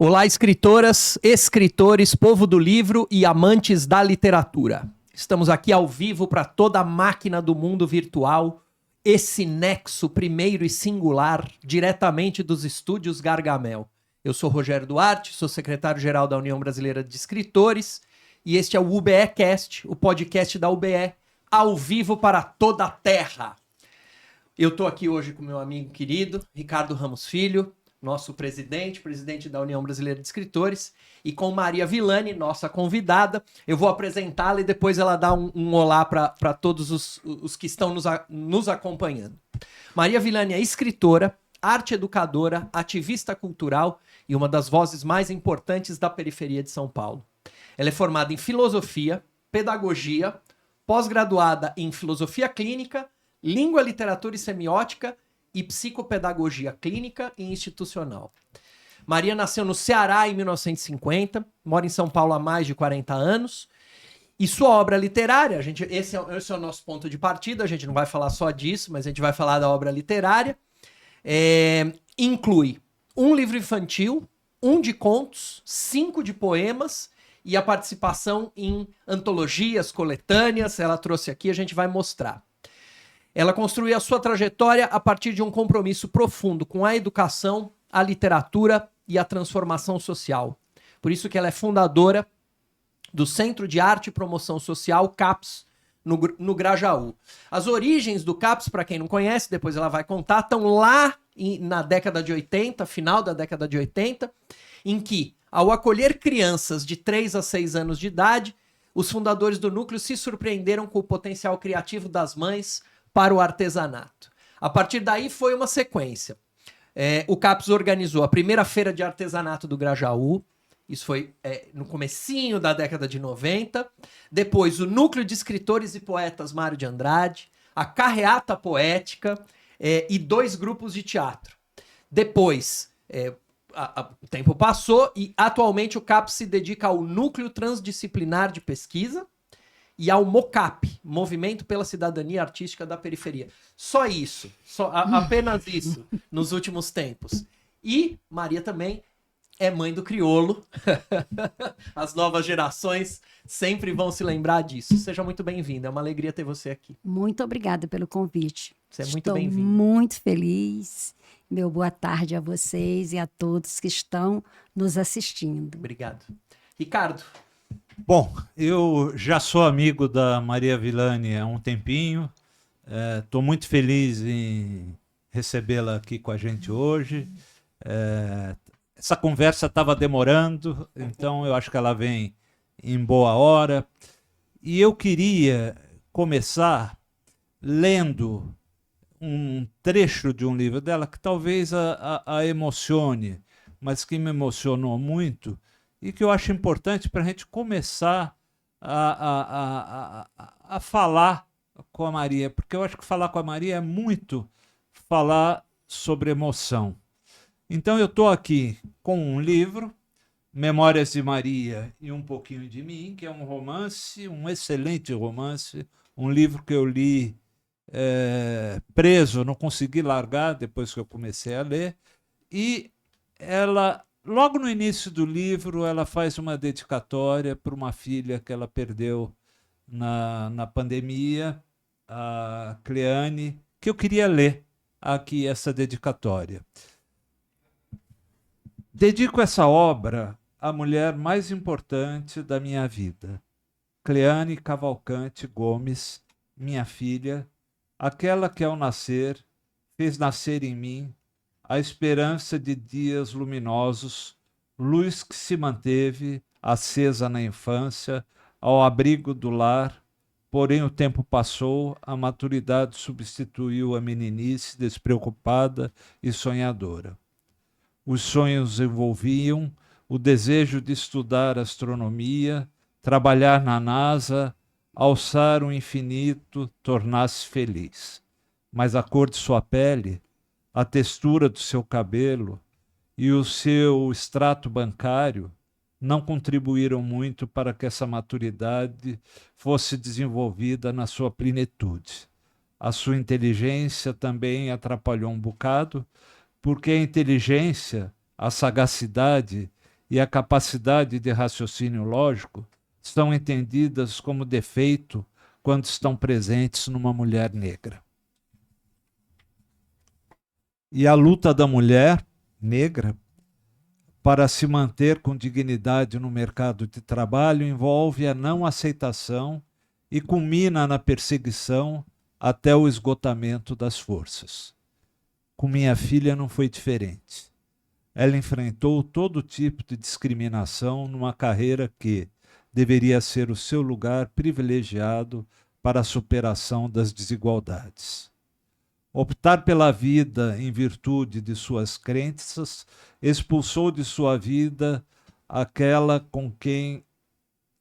Olá, escritoras, escritores, povo do livro e amantes da literatura. Estamos aqui ao vivo para toda a máquina do mundo virtual, esse nexo primeiro e singular, diretamente dos estúdios Gargamel. Eu sou Rogério Duarte, sou secretário-geral da União Brasileira de Escritores, e este é o UBEcast, o podcast da UBE, ao vivo para toda a terra. Eu estou aqui hoje com meu amigo querido, Ricardo Ramos Filho, nosso presidente da União Brasileira de Escritores, e com Maria Villani, nossa convidada. Eu vou apresentá-la e depois ela dá um olá para todos os que estão nos acompanhando. Maria Villani é escritora, arte educadora, ativista cultural e uma das vozes mais importantes da periferia de São Paulo. Ela é formada em filosofia, pedagogia, pós-graduada em filosofia clínica, língua, literatura e semiótica e psicopedagogia clínica e institucional. Maria nasceu no Ceará em 1950, mora em São Paulo há mais de 40 anos, e sua obra literária, esse é o nosso ponto de partida, a gente não vai falar só disso, mas a gente vai falar da obra literária, inclui um livro infantil, um de contos, 5 de poemas, e a participação em antologias, coletâneas, ela trouxe aqui, a gente vai mostrar. Ela construiu a sua trajetória a partir de um compromisso profundo com a educação, a literatura e a transformação social. Por isso que ela é fundadora do Centro de Arte e Promoção Social, CAPS, no Grajaú. As origens do CAPS, para quem não conhece, depois ela vai contar, estão lá na década de 80, final da década de 80, em que, ao acolher crianças de 3 a 6 anos de idade, os fundadores do núcleo se surpreenderam com o potencial criativo das mães para o artesanato. A partir daí foi uma sequência. O CAPS organizou a primeira feira de artesanato do Grajaú, isso foi no comecinho da década de 90, depois o Núcleo de Escritores e Poetas Mário de Andrade, a Carreata Poética e 2 grupos de teatro. Depois, o tempo passou e atualmente o CAPS se dedica ao Núcleo Transdisciplinar de Pesquisa, e ao MOCAP, Movimento pela Cidadania Artística da Periferia. Só isso, apenas isso, nos últimos tempos. E Maria também é mãe do crioulo. As novas gerações sempre vão se lembrar disso. Seja muito bem-vinda, é uma alegria ter você aqui. Muito obrigada pelo convite. Você é muito bem-vinda. Estou muito feliz. Meu boa tarde a vocês e a todos que estão nos assistindo. Obrigado. Ricardo. Bom, eu já sou amigo da Maria Villani há um tempinho. Estou muito feliz em recebê-la aqui com a gente hoje. Essa conversa estava demorando, então eu acho que ela vem em boa hora. E eu queria começar lendo um trecho de um livro dela que talvez a emocione, mas que me emocionou muito, e que eu acho importante para a gente começar a falar com a Maria, porque eu acho que falar com a Maria é muito falar sobre emoção. Então eu estou aqui com um livro, Memórias de Maria e um pouquinho de mim, que é um romance, um excelente romance, um livro que eu li preso, não consegui largar depois que eu comecei a ler, e ela... Logo no início do livro, ela faz uma dedicatória para uma filha que ela perdeu na pandemia, a Cleane, que eu queria ler aqui essa dedicatória. Dedico essa obra à mulher mais importante da minha vida, Cleane Cavalcante Gomes, minha filha, aquela que ao nascer fez nascer em mim a esperança de dias luminosos, luz que se manteve acesa na infância, ao abrigo do lar, porém o tempo passou, a maturidade substituiu a meninice despreocupada e sonhadora. Os sonhos envolviam o desejo de estudar astronomia, trabalhar na NASA, alçar o infinito, tornar-se feliz. Mas a cor de sua pele, a textura do seu cabelo e o seu extrato bancário não contribuíram muito para que essa maturidade fosse desenvolvida na sua plenitude. A sua inteligência também atrapalhou um bocado, porque a inteligência, a sagacidade e a capacidade de raciocínio lógico são entendidas como defeito quando estão presentes numa mulher negra. E a luta da mulher negra para se manter com dignidade no mercado de trabalho envolve a não aceitação e culmina na perseguição até o esgotamento das forças. Com minha filha não foi diferente. Ela enfrentou todo tipo de discriminação numa carreira que deveria ser o seu lugar privilegiado para a superação das desigualdades. Optar pela vida em virtude de suas crenças expulsou de sua vida aquela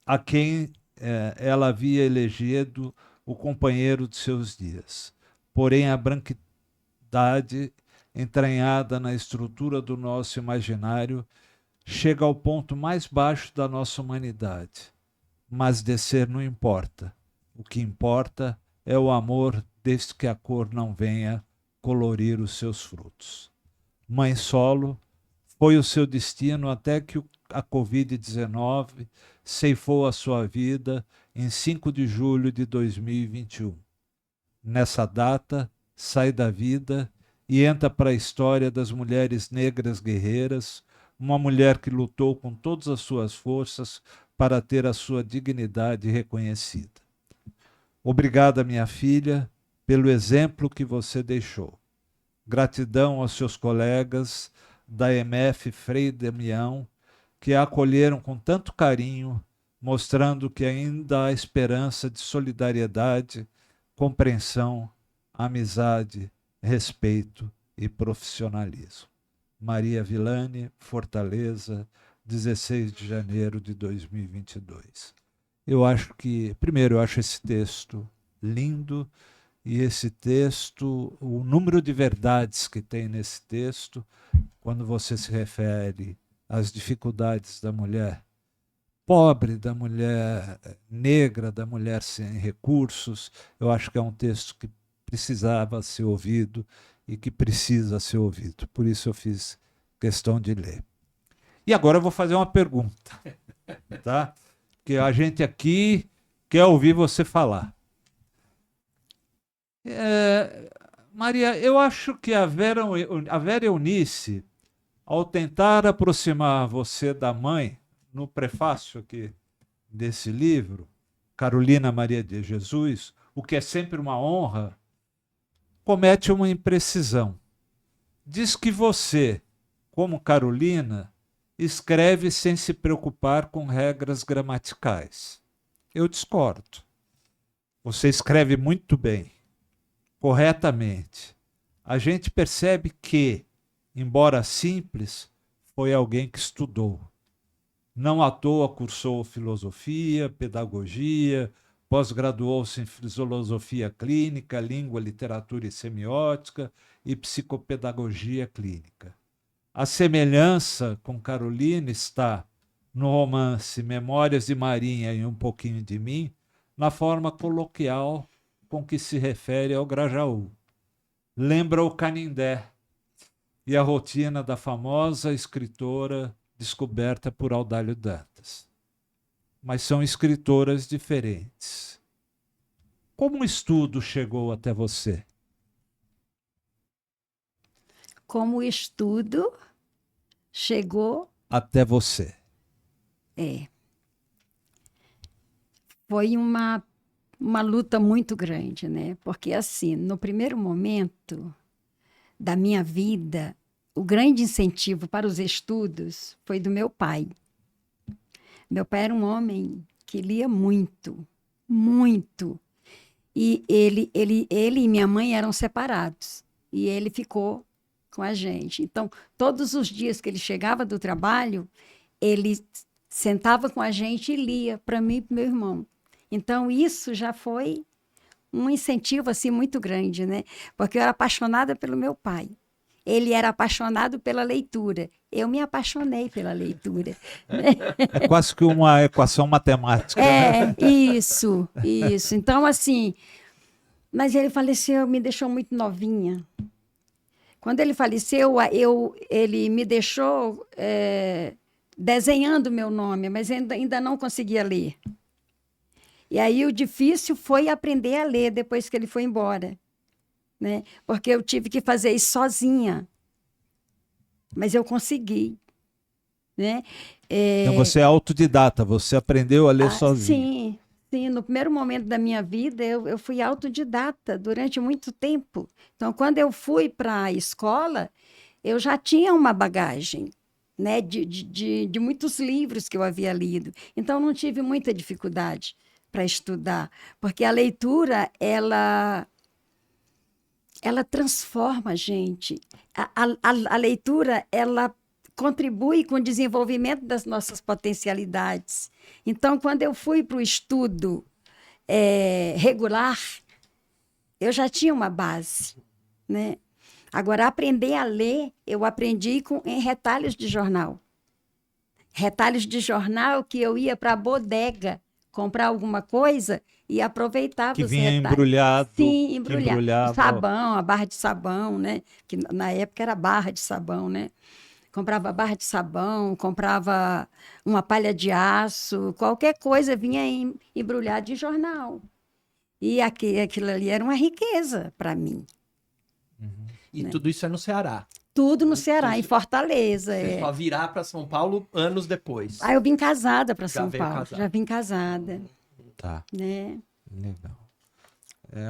a quem ela havia elegido o companheiro de seus dias. Porém, a branquidade entranhada na estrutura do nosso imaginário chega ao ponto mais baixo da nossa humanidade. Mas descer não importa. O que importa é o amor, desde que a cor não venha colorir os seus frutos. Mãe solo foi o seu destino até que a Covid-19 ceifou a sua vida em 5 de julho de 2021. Nessa data, sai da vida e entra para a história das mulheres negras guerreiras, uma mulher que lutou com todas as suas forças para ter a sua dignidade reconhecida. Obrigada, minha filha, pelo exemplo que você deixou. Gratidão aos seus colegas da EMF Frei Damião, que a acolheram com tanto carinho, mostrando que ainda há esperança de solidariedade, compreensão, amizade, respeito e profissionalismo. Maria Villani, Fortaleza, 16 de janeiro de 2022. Eu acho esse texto lindo, e esse texto, o número de verdades que tem nesse texto, quando você se refere às dificuldades da mulher pobre, da mulher negra, da mulher sem recursos, eu acho que é um texto que precisava ser ouvido e que precisa ser ouvido. Por isso eu fiz questão de ler. E agora eu vou fazer uma pergunta, tá? Que a gente aqui quer ouvir você falar. Maria, eu acho que a Vera Eunice, ao tentar aproximar você da mãe, no prefácio aqui desse livro, Carolina Maria de Jesus, o que é sempre uma honra, comete uma imprecisão. Diz que você, como Carolina, escreve sem se preocupar com regras gramaticais. Eu discordo. Você escreve muito bem, corretamente. A gente percebe que, embora simples, foi alguém que estudou. Não à toa cursou filosofia, pedagogia, pós-graduou-se em filosofia clínica, língua, literatura e semiótica e psicopedagogia clínica. A semelhança com Carolina está no romance Memórias de Marinha e Um Pouquinho de Mim, na forma coloquial com que se refere ao Grajaú. Lembra o Canindé e a rotina da famosa escritora descoberta por Audálio Dantas. Mas são escritoras diferentes. Como o estudo chegou até você? Como o estudo chegou até você? Foi uma luta muito grande, né? Porque, assim, no primeiro momento da minha vida, o grande incentivo para os estudos foi do meu pai. Meu pai era um homem que lia muito, muito. E ele e minha mãe eram separados. E ele ficou com a gente. Então, todos os dias que ele chegava do trabalho, ele sentava com a gente e lia para mim e para meu irmão. Então, isso já foi um incentivo assim, muito grande, né? Porque eu era apaixonada pelo meu pai. Ele era apaixonado pela leitura. Eu me apaixonei pela leitura. É quase que uma equação matemática. Né? Isso. Então, assim... Mas ele faleceu, me deixou muito novinha. Quando ele faleceu, ele me deixou desenhando o meu nome, mas ainda não conseguia ler. E aí o difícil foi aprender a ler depois que ele foi embora, né? Porque eu tive que fazer isso sozinha. Mas eu consegui, né? Então você é autodidata, você aprendeu a ler sozinho. Sim. No primeiro momento da minha vida, eu fui autodidata durante muito tempo. Então, quando eu fui para a escola, eu já tinha uma bagagem, né? De muitos livros que eu havia lido. Então, não tive muita dificuldade para estudar, porque a leitura, ela transforma a gente. A leitura, ela contribui com o desenvolvimento das nossas potencialidades. Então, quando eu fui para o estudo regular, eu já tinha uma base, né? Agora, aprender a ler, eu aprendi em retalhos de jornal. Retalhos de jornal que eu ia para a bodega comprar alguma coisa e aproveitava Que os vinha retalhos. embrulhado. Sim, embrulhado. Embrulhava. O sabão, a barra de sabão, né? Que na época era barra de sabão, né? Comprava barra de sabão, comprava uma palha de aço, qualquer coisa vinha embrulhado de jornal. E aquilo ali era uma riqueza para mim. E né? tudo isso é no Ceará. Tudo no Ceará, em Fortaleza. Você só virar para São Paulo anos depois. Aí eu vim casada para Já São veio Paulo. casada. Já vim casada. Tá, Né? legal.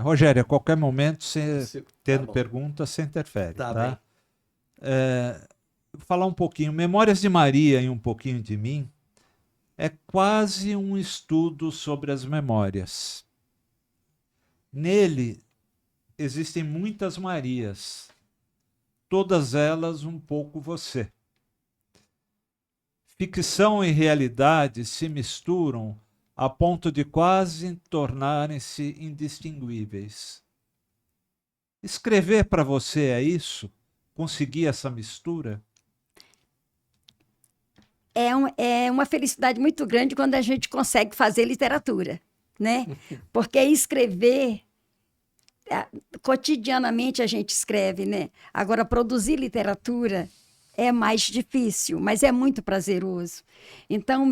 Rogério, a qualquer momento, você tendo bom. pergunta, você interfere, Tá tá? bem. Vou falar um pouquinho. Memórias de Maria e um pouquinho de mim é quase um estudo sobre as memórias. Nele existem muitas Marias, todas elas um pouco você. Ficção e realidade se misturam a ponto de quase tornarem-se indistinguíveis. Escrever para você é isso? Conseguir essa mistura? É uma felicidade muito grande quando a gente consegue fazer literatura, né? Porque escrever, cotidianamente a gente escreve, né? Agora, produzir literatura é mais difícil, mas é muito prazeroso. Então,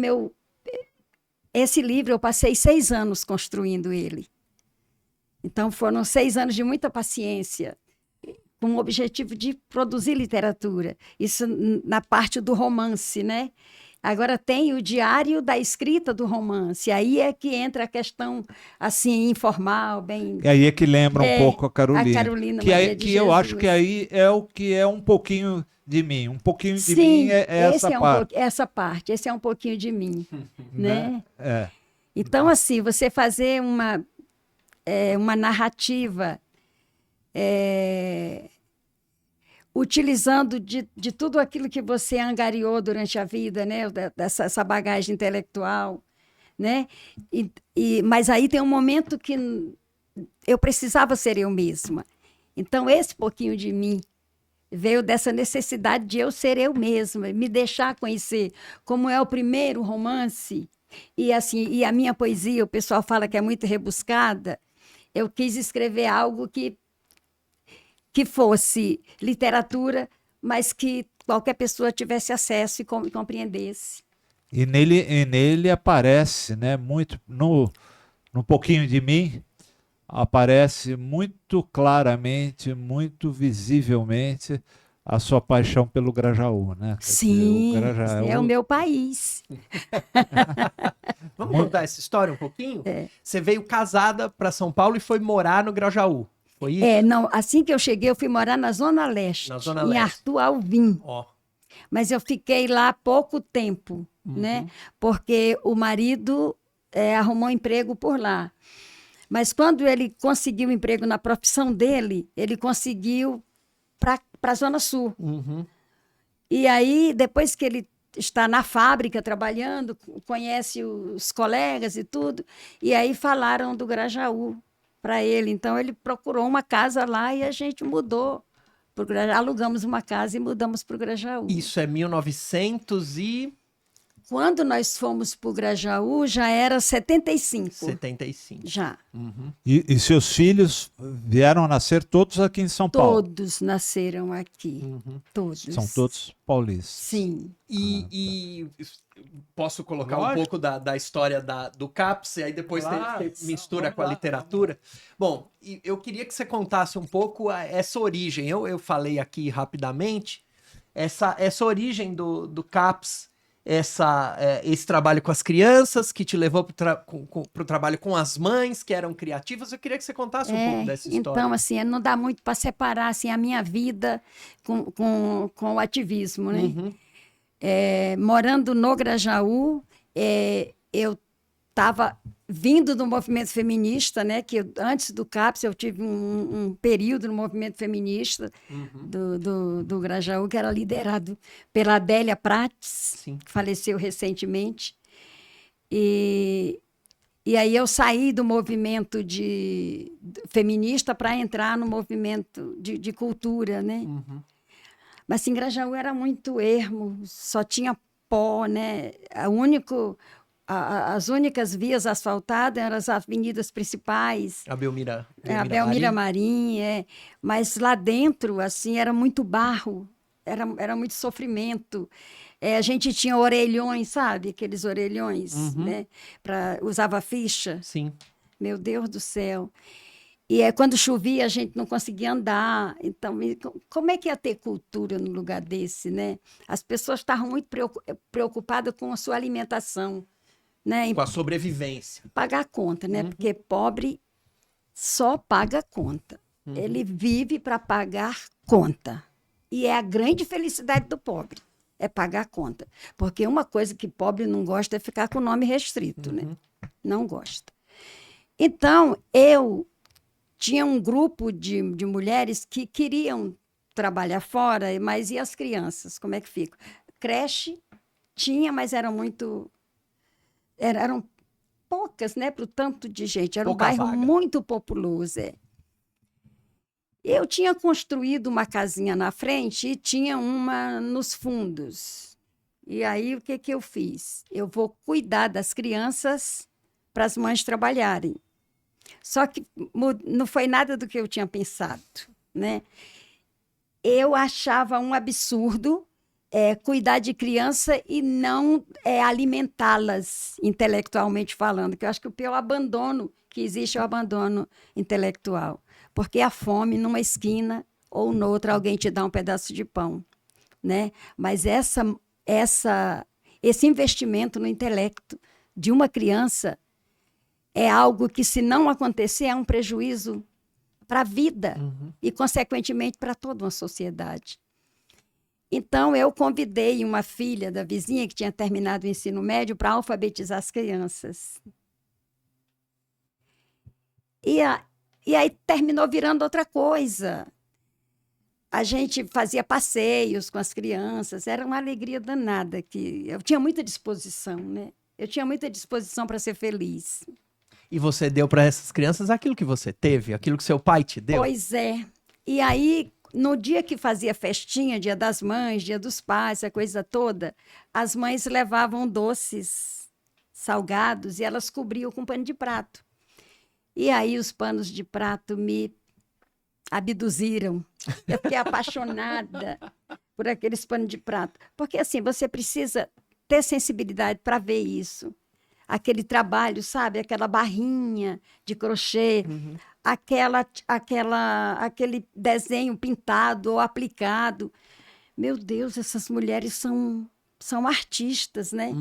esse livro, eu passei 6 anos construindo ele. Então, foram 6 anos de muita paciência, com o objetivo de produzir literatura. Isso na parte do romance, né? Agora tem o diário da escrita do romance. Aí é que entra a questão, assim, informal, bem... E aí é que lembra um pouco a Carolina. A Carolina que Maria de eu Jesus. acho que aí é o que é um pouquinho de mim. Um pouquinho de Sim, mim é essa parte. essa parte. Esse é um pouquinho de mim, né? É. Então, assim, você fazer uma narrativa utilizando de tudo aquilo que você angariou durante a vida, né? Essa bagagem intelectual, né? Mas aí tem um momento que eu precisava ser eu mesma. Então, esse pouquinho de mim veio dessa necessidade de eu ser eu mesma, me deixar conhecer. Como é o primeiro romance, e a minha poesia, o pessoal fala que é muito rebuscada, eu quis escrever algo que fosse literatura, mas que qualquer pessoa tivesse acesso e compreendesse. E nele aparece, né, muito, no pouquinho de mim, aparece muito claramente, muito visivelmente a sua paixão pelo Grajaú, né? Sim, o Grajaú... é o meu país. Vamos contar essa história um pouquinho? Você veio casada para São Paulo e foi morar no Grajaú. Foi isso? Não, assim que eu cheguei, eu fui morar na Zona Leste, em Arthur Alvim. Ó. Mas eu fiquei lá pouco tempo, né? Porque o marido arrumou emprego por lá. Mas quando ele conseguiu emprego na profissão dele, ele conseguiu para a Zona Sul. E aí, depois que ele está na fábrica trabalhando, conhece os colegas e tudo, e aí falaram do Grajaú para ele. Então, ele procurou uma casa lá e a gente mudou. Alugamos uma casa e mudamos para o Grajaú. Isso é 1900 e... Quando nós fomos para o Grajaú, já era 75. 75. Já. Uhum. E seus filhos vieram a nascer todos aqui em São Paulo? Todos nasceram aqui. Uhum. Todos. São todos paulistas. Sim. E posso colocar um Lógico. pouco da história do CAPS, e aí depois Claro. você mistura Vamos com a lá, literatura. Bom, e eu queria que você contasse um pouco essa origem. Eu falei aqui rapidamente, essa origem do CAPS, esse trabalho com as crianças, que te levou para o trabalho com as mães, que eram criativas. Eu queria que você contasse um pouco dessa história. Então, assim, não dá muito para separar assim, a minha vida com o ativismo, né? Uhum. Morando no Grajaú, eu estava vindo do movimento feminista, né? Que antes do CAPS eu tive um período no movimento feminista do Grajaú, que era liderado pela Adélia Prates, Sim. que faleceu recentemente. E aí eu saí do movimento feminista para entrar no movimento de cultura, né? Uhum. Mas assim, Grajaú era muito ermo, só tinha pó, né? As únicas vias asfaltadas eram as avenidas principais. A Belmira. A Belmira Marim, mas lá dentro, assim, era muito barro, era muito sofrimento. A gente tinha orelhões, sabe? Aqueles orelhões, né? Usava ficha. Sim. Meu Deus do céu. E quando chovia, a gente não conseguia andar. Então, como é que ia ter cultura no lugar desse, né? As pessoas estavam muito preocupadas com a sua alimentação, né? Com a sobrevivência. Pagar a conta, né? Porque pobre só paga conta. Ele vive para pagar conta. E é a grande felicidade do pobre, é pagar conta. Porque uma coisa que pobre não gosta é ficar com o nome restrito, né? Não gosta. Então, eu tinha um grupo de mulheres que queriam trabalhar fora, mas e as crianças? Como é que fica? Creche tinha, mas eram poucas, né? Para o tanto de gente. Era Pouca um bairro vaga. muito populoso. Eu tinha construído uma casinha na frente e tinha uma nos fundos. E aí, o que eu fiz? Eu vou cuidar das crianças para as mães trabalharem. Só que não foi nada do que eu tinha pensado, né? Eu achava um absurdo cuidar de criança e não alimentá-las intelectualmente falando, que eu acho que o pior abandono que existe é o abandono intelectual. Porque a fome, numa esquina ou noutra, alguém te dá um pedaço de pão, né? Mas esse investimento no intelecto de uma criança é algo que, se não acontecer, é um prejuízo para a vida e, consequentemente, para toda uma sociedade. Então, eu convidei uma filha da vizinha que tinha terminado o ensino médio para alfabetizar as crianças. E aí terminou virando outra coisa. A gente fazia passeios com as crianças, era uma alegria danada. Eu tinha muita disposição, né? Eu tinha muita disposição para ser feliz. E você deu para essas crianças aquilo que você teve, aquilo que seu pai te deu? Pois é. E aí, no dia que fazia festinha, Dia das Mães, Dia dos Pais, essa coisa toda, as mães levavam doces salgados e elas cobriam com pano de prato. E aí os panos de prato me abduziram. Eu fiquei apaixonada por aqueles panos de prato. Porque, assim, você precisa ter sensibilidade para ver isso. Aquele trabalho, sabe? Aquela barrinha de crochê, aquele desenho pintado ou aplicado. Meu Deus, essas mulheres são artistas, né?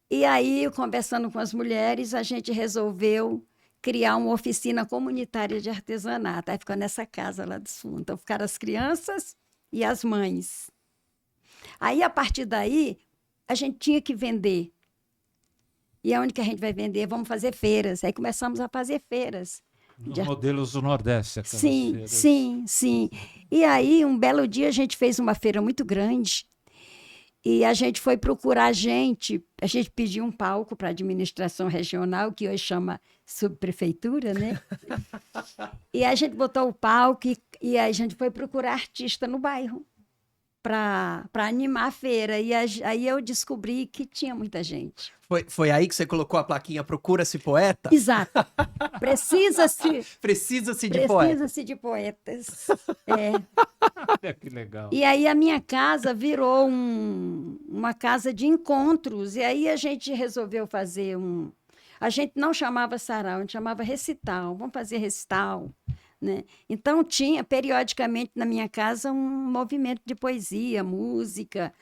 E aí, conversando com as mulheres, a gente resolveu criar uma oficina comunitária de artesanato. Aí ficou nessa casa lá do fundo. Então, ficaram as crianças e as mães. Aí, a partir daí, a gente tinha que vender. E aonde que a gente vai vender? Vamos fazer feiras. Aí começamos a fazer feiras. Nos modelos do Nordeste. Sim, feiras. sim. E aí, um belo dia, a gente fez uma feira muito grande. E a gente foi procurar a gente pediu um palco para a administração regional, que hoje chama subprefeitura, né? E a gente botou o palco e a gente foi procurar artista no bairro. para animar a feira. E aí eu descobri que tinha muita gente. Foi aí que você colocou a plaquinha Procura-se Poeta? Exato. Precisa-se Precisa-se de poeta. precisa-se de poetas. É. Olha que legal. E aí a minha casa virou uma casa de encontros. E aí a gente resolveu fazer A gente não chamava sarau, a gente chamava recital. Vamos fazer recital, né? Então tinha periodicamente na minha casa um movimento de poesia, música.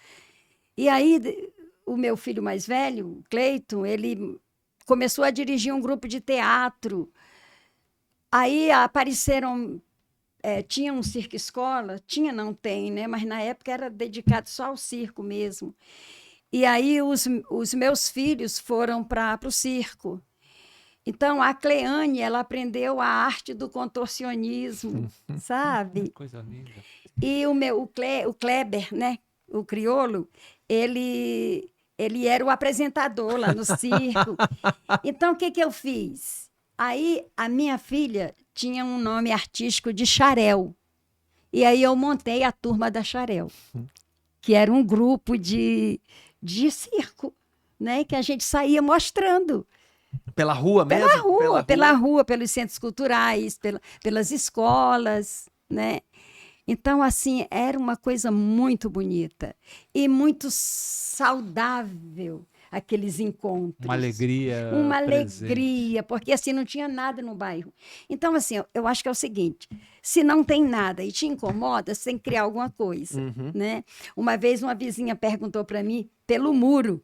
E aí o meu filho mais velho, Cleiton, ele começou a dirigir um grupo de teatro. Aí apareceram... tinha um circo-escola, tinha, não tem, né? Mas na época era dedicado só ao circo mesmo. E aí os meus filhos foram para o circo. Então, a Cleane, ela aprendeu a arte do contorcionismo, sabe? Coisa linda. E o Kleber, né? O crioulo, ele era o apresentador lá no circo. Então, o que eu fiz? Aí, a minha filha tinha um nome artístico de Xarel. E aí eu montei a Turma da Xarel, que era um grupo de circo, né? Que a gente saía mostrando. Pela rua mesmo? Pela rua, pelos centros culturais, pelas escolas, né? Então, assim, era uma coisa muito bonita e muito saudável, aqueles encontros. Uma alegria. Uma presente. alegria, porque assim não tinha nada no bairro. Então, assim, eu acho que é o seguinte: se não tem nada e te incomoda, você tem que criar alguma coisa, né? Uma vez uma vizinha perguntou para mim pelo muro.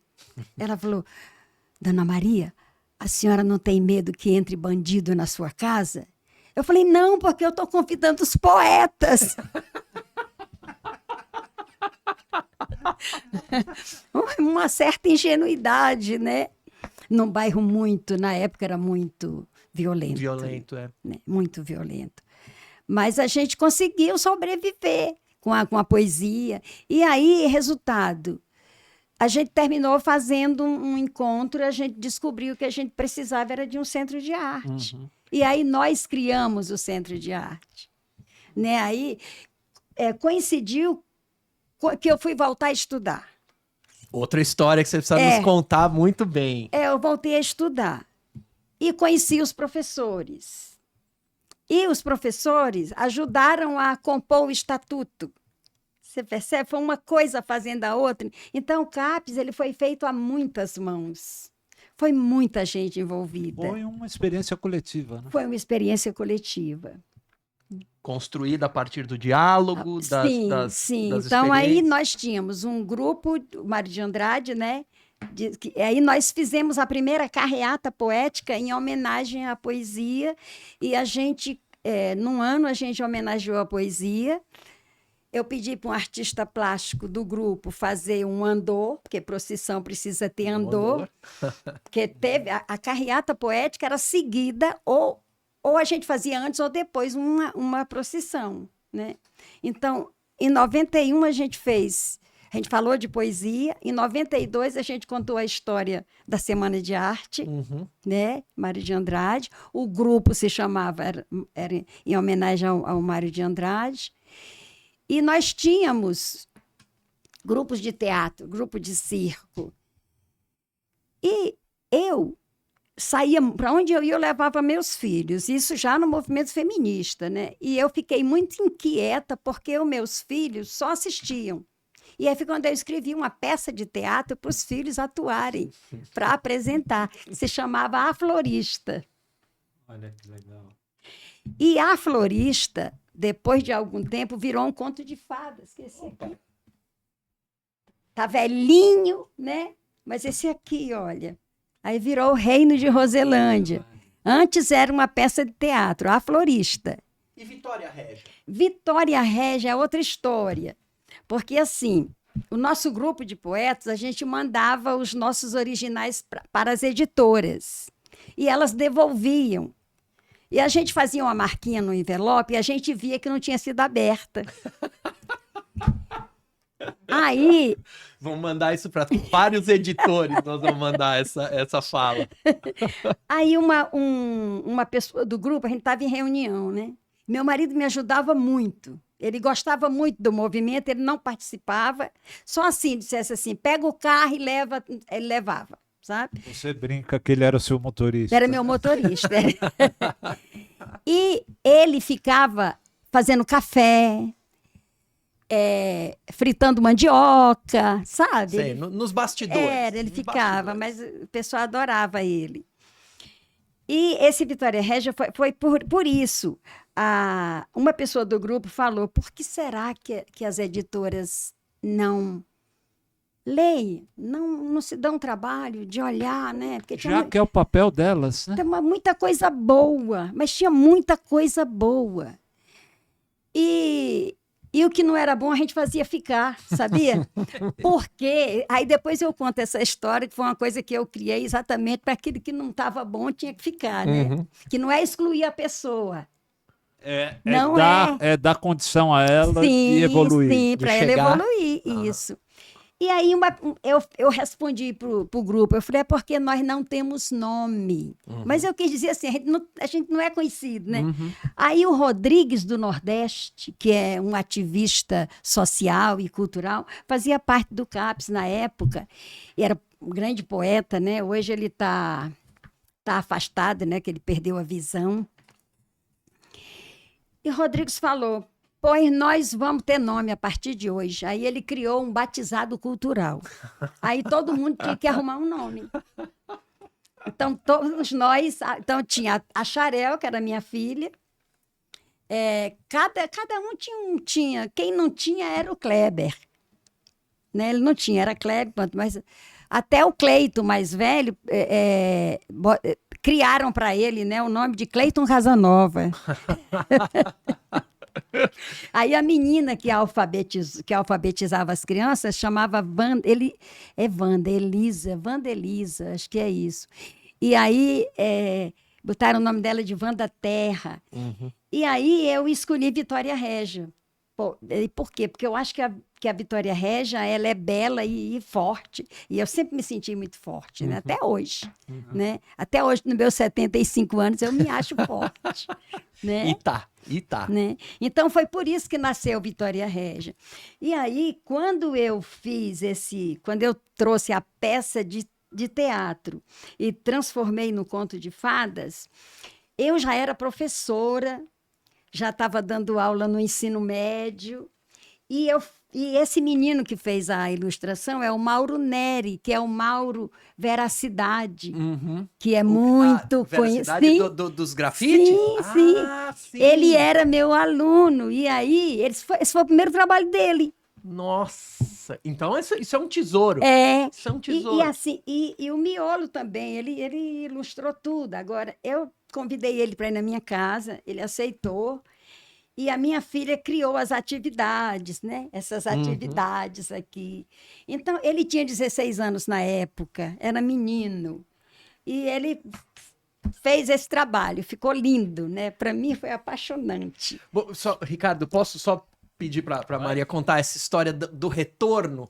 Ela falou: Dona Maria, a senhora não tem medo que entre bandido na sua casa? Eu falei: não, porque eu estou convidando os poetas. Uma certa ingenuidade, né? Num bairro na época era muito violento. Violento, né? Muito violento. Mas a gente conseguiu sobreviver com a poesia. E aí, resultado, a gente terminou fazendo um encontro, a gente descobriu que a gente precisava era de um centro de arte. E aí nós criamos o centro de arte. Né? Aí coincidiu que eu fui voltar a estudar. Outra história que você precisa nos contar muito bem. Eu voltei a estudar. E conheci os professores. E os professores ajudaram a compor o estatuto. Você percebe? Foi uma coisa fazendo a outra. Então, o CAPES ele foi feito a muitas mãos. Foi muita gente envolvida. Foi uma experiência coletiva, né? Foi uma experiência coletiva. Construída a partir do diálogo, Sim. das Então, aí experiências. nós tínhamos um grupo, o Mário de Andrade, né? Aí nós fizemos a primeira carreata poética em homenagem à poesia. E a gente, num ano, a gente homenageou a poesia. Eu pedi para um artista plástico do grupo fazer um andor, porque procissão precisa ter andor. Porque teve a carreata poética era seguida, ou a gente fazia antes ou depois uma procissão, né? Então, em 91 a gente falou de poesia, em 92 a gente contou a história da Semana de Arte, né? Mário de Andrade. O grupo se chamava, era em homenagem ao Mário de Andrade. E nós tínhamos grupos de teatro, grupo de circo. E eu saía, para onde eu ia, eu levava meus filhos, isso já no movimento feminista, né? E eu fiquei muito inquieta, porque os meus filhos só assistiam. E aí foi quando eu escrevi uma peça de teatro para os filhos atuarem, para apresentar. Se chamava A Florista. Olha que legal. E A Florista, depois de algum tempo, virou um conto de fadas, que esse aqui. Tá velhinho, né? Mas esse aqui, olha. Aí virou o Reino de Roselândia. Antes era uma peça de teatro, A Florista. E Vitória Régia? Vitória Régia é outra história. Porque, assim, o nosso grupo de poetas, a gente mandava os nossos originais para as editoras. E elas devolviam. E a gente fazia uma marquinha no envelope e a gente via que não tinha sido aberta. Aí... Vamos mandar isso para vários editores, nós vamos mandar essa fala. Aí uma pessoa do grupo, a gente estava em reunião, né? Meu marido me ajudava muito. Ele gostava muito do movimento, ele não participava. Só assim, dissesse assim, pega o carro e leva, ele levava, sabe? Você brinca que ele era o seu motorista. Era meu motorista. E ele ficava fazendo café, fritando mandioca, sabe? Sei, nos bastidores. Ele nos ficava, bastidores. mas o pessoal adorava ele. E esse Vitória Régia foi por isso. Uma pessoa do grupo falou, por que será que as editoras não leem, não se dão trabalho de olhar, né? Porque Já que é o papel delas, né? tem muita coisa boa, mas tinha muita coisa boa. E o que não era bom a gente fazia ficar, sabia? Porque, aí depois eu conto essa história, que foi uma coisa que eu criei exatamente para aquilo que não estava bom tinha que ficar, né? Uhum. Que não é excluir a pessoa. É dar condição a ela Sim, de evoluir. sim, de para ela chegar. evoluir, isso. E aí eu respondi pro grupo, eu falei, é porque nós não temos nome. Mas eu quis dizer assim, a gente não é conhecido, né? Uhum. Aí o Rodrigues do Nordeste, que é um ativista social e cultural, fazia parte do CAPES na época, e era um grande poeta, né? Hoje ele tá afastado, né? Que ele perdeu a visão. E Rodrigues falou, pois nós vamos ter nome a partir de hoje. Aí ele criou um batizado cultural. Aí todo mundo tinha que arrumar um nome. Então, todos nós... Então, tinha a Xarel, que era minha filha. Cada um tinha. Quem não tinha era o Kleber. Né? Ele não tinha, era Kleber, mas... Até o Cleiton, mais velho, criaram para ele, né, o nome de Cleiton Casanova. Aí a menina que alfabetizava as crianças chamava Wanda Elisa, acho que é isso. E aí botaram o nome dela de Wanda Terra. Uhum. E aí eu escolhi Vitória Régia. Por quê? Porque eu acho que a Vitória Régia, ela é bela e forte. E eu sempre me senti muito forte, né? Até hoje. Né? Até hoje, nos meus 75 anos, eu me acho forte. Né? E tá. Né? Então, foi por isso que nasceu Vitória Régia. E aí, quando eu trouxe a peça de teatro e transformei no conto de fadas, eu já era professora, já estava dando aula no ensino médio, e esse menino que fez a ilustração é o Mauro Neri, que é o Mauro Veracidade, que é muito conhecido. Dos grafites? Sim. Ele era meu aluno, e aí, esse foi o primeiro trabalho dele. Nossa, então isso é um tesouro. Isso é um tesouro. E o miolo também, ele ilustrou tudo. Agora, eu convidei ele para ir na minha casa, ele aceitou, e a minha filha criou as atividades, né? Essas atividades aqui. Então, ele tinha 16 anos na época, era menino, e ele fez esse trabalho, ficou lindo, né? Para mim foi apaixonante. Bom, Ricardo, posso só pedir para Maria contar essa história do retorno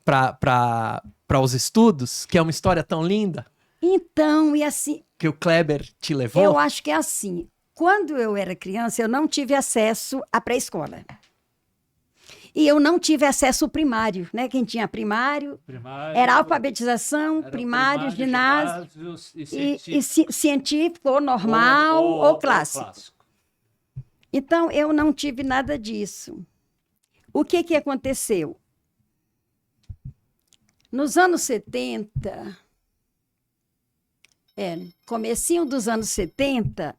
para os estudos, que é uma história tão linda? Então, e assim... Que o Kleber te levou? Eu acho que é assim. Quando eu era criança, eu não tive acesso à pré-escola. E eu não tive acesso ao primário, né? Quem tinha primário era alfabetização, primário, ginásio e científico, ou normal, ou clássico. Então, eu não tive nada disso. O que aconteceu? Nos anos 70, comecinho dos anos 70,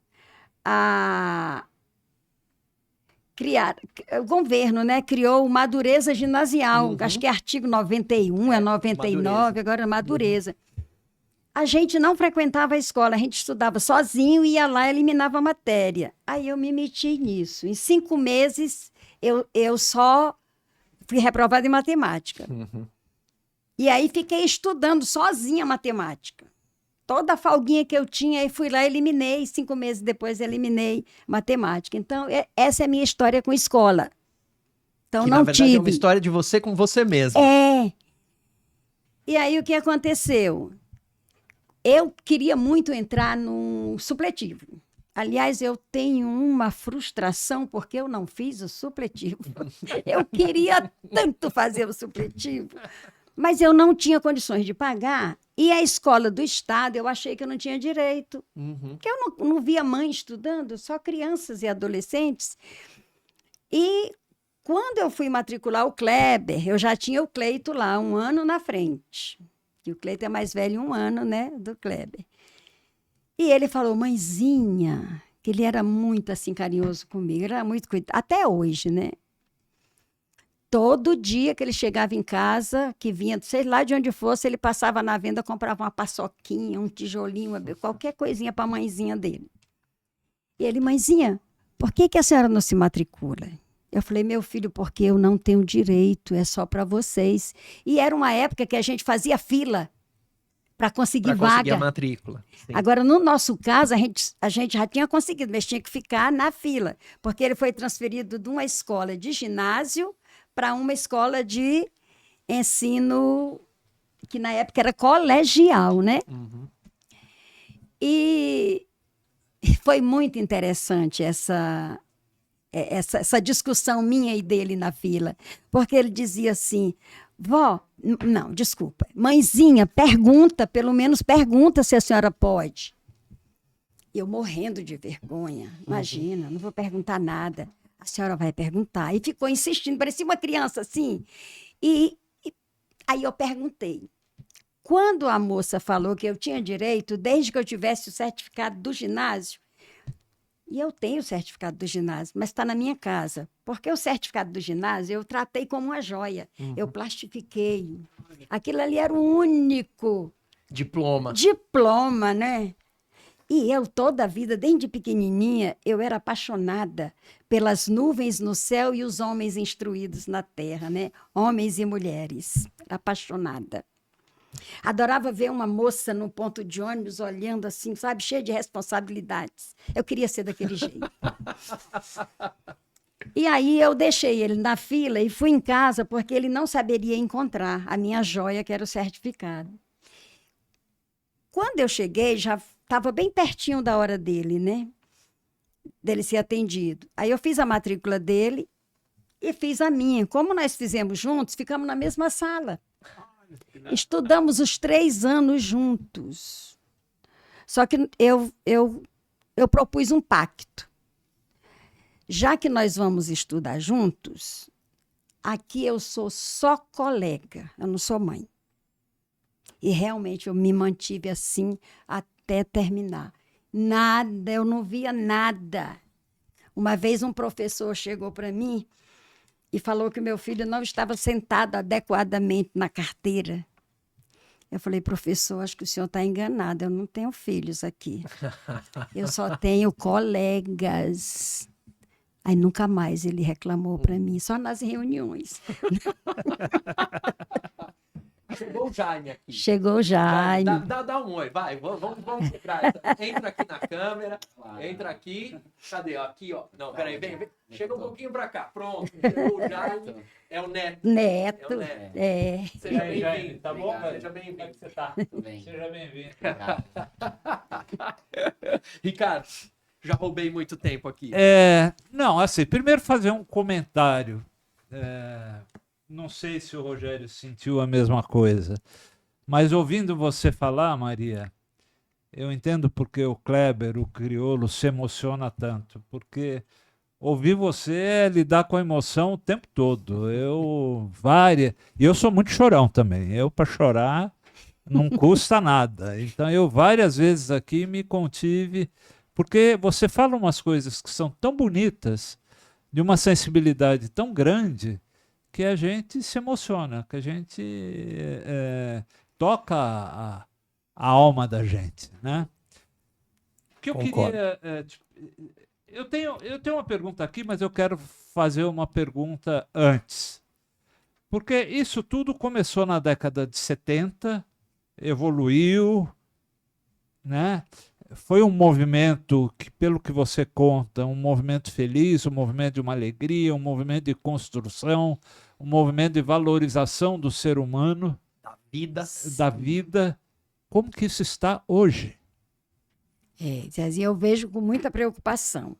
o governo, né, criou o Madureza Ginasial, acho que é artigo 91, 99, Madureza. Agora é Madureza. A gente não frequentava a escola, a gente estudava sozinho, ia lá e eliminava a matéria. Aí eu me meti nisso. Em 5 meses, eu só fui reprovada em matemática. E aí fiquei estudando sozinha matemática. Toda a folguinha que eu tinha, e fui lá e eliminei. 5 meses depois, eliminei matemática. Então, essa é a minha história com escola. Então, que, não na verdade, tive. É uma história de você com você mesma. E aí, o que aconteceu? Eu queria muito entrar num supletivo. Aliás, eu tenho uma frustração porque eu não fiz o supletivo. Eu queria tanto fazer o supletivo, mas eu não tinha condições de pagar. E a escola do Estado, eu achei que eu não tinha direito. Uhum. Porque eu não via mãe estudando, só crianças e adolescentes. E quando eu fui matricular o Kleber, eu já tinha o Cleito lá, 1 ano na frente. E o Cleito é mais velho 1 ano, né, do Kleber. E ele falou, mãezinha, que ele era muito assim carinhoso comigo, ele era muito cuidado, até hoje, né? Todo dia que ele chegava em casa, que vinha, sei lá de onde fosse, ele passava na venda, comprava uma paçoquinha, um tijolinho, qualquer coisinha para a mãezinha dele. E ele, mãezinha, por que a senhora não se matricula? Eu falei, meu filho, porque eu não tenho direito, é só para vocês. E era uma época que a gente fazia fila para conseguir vaga. A matrícula. Sim. Agora, no nosso caso, a gente já tinha conseguido, mas tinha que ficar na fila, porque ele foi transferido de uma escola de ginásio para uma escola de ensino, que na época era colegial, né? Uhum. E foi muito interessante essa discussão minha e dele na fila, porque ele dizia assim, vó, não, desculpa, mãezinha, pergunta, pelo menos pergunta se a senhora pode. Eu morrendo de vergonha, imagina, não vou perguntar nada, a senhora vai perguntar. E ficou insistindo, parecia uma criança assim. E aí eu perguntei. Quando a moça falou que eu tinha direito, desde que eu tivesse o certificado do ginásio, e eu tenho o certificado do ginásio, mas está na minha casa. Porque o certificado do ginásio eu tratei como uma joia. Uhum. Eu plastifiquei. Aquilo ali era o único diploma, né? E eu, toda a vida, desde pequenininha, eu era apaixonada pelas nuvens no céu e os homens instruídos na terra, né? Homens e mulheres. Era apaixonada. Adorava ver uma moça no ponto de ônibus olhando assim, sabe, cheia de responsabilidades. Eu queria ser daquele jeito. E aí eu deixei ele na fila e fui em casa porque ele não saberia encontrar a minha joia, que era o certificado. Quando eu cheguei, já estava bem pertinho da hora dele, né? Dele ser atendido. Aí eu fiz a matrícula dele e fiz a minha. Como nós fizemos juntos, ficamos na mesma sala. Estudamos os 3 anos juntos. Só que eu propus um pacto. Já que nós vamos estudar juntos, aqui eu sou só colega, eu não sou mãe. E realmente eu me mantive assim até terminar. Nada, eu não via nada. Uma vez um professor chegou para mim e falou que meu filho não estava sentado adequadamente na carteira. Eu falei, professor, acho que o senhor está enganado, eu não tenho filhos aqui. Eu só tenho colegas. Aí nunca mais ele reclamou para mim, só nas reuniões. Chegou o Jaime aqui. Chegou o Jaime. Dá um oi, vai. Vamos quebrar essa. Entra aqui na câmera. Entra aqui. Cadê? Aqui, ó. Não, peraí, vem. Chega um pouquinho pra cá. Pronto. Chegou o Jaime. É o Neto. Neto. É o Neto. É. Seja bem-vindo. Tá bom? Seja bem-vindo. Como é que você tá? Tudo bem. Seja bem-vindo. Ricardo, já roubei muito tempo aqui. Não, assim, primeiro fazer um comentário. Não sei se o Rogério sentiu a mesma coisa, mas ouvindo você falar, Maria, eu entendo porque o Kleber, o crioulo, se emociona tanto, porque ouvir você é lidar com a emoção o tempo todo. E eu sou muito chorão também. Eu, para chorar, não custa nada. Então, eu várias vezes aqui me contive, porque você fala umas coisas que são tão bonitas, de uma sensibilidade tão grande, que a gente se emociona, que a gente toca a alma da gente, né? O que eu Concordo. queria... eu tenho uma pergunta aqui, mas eu quero fazer uma pergunta antes. Porque isso tudo começou na década de 70, evoluiu, né? Foi um movimento que, pelo que você conta, um movimento feliz, um movimento de uma alegria, um movimento de construção, um movimento de valorização do ser humano, Da vida. da vida. Como que isso está hoje? Zezinho, eu vejo com muita preocupação.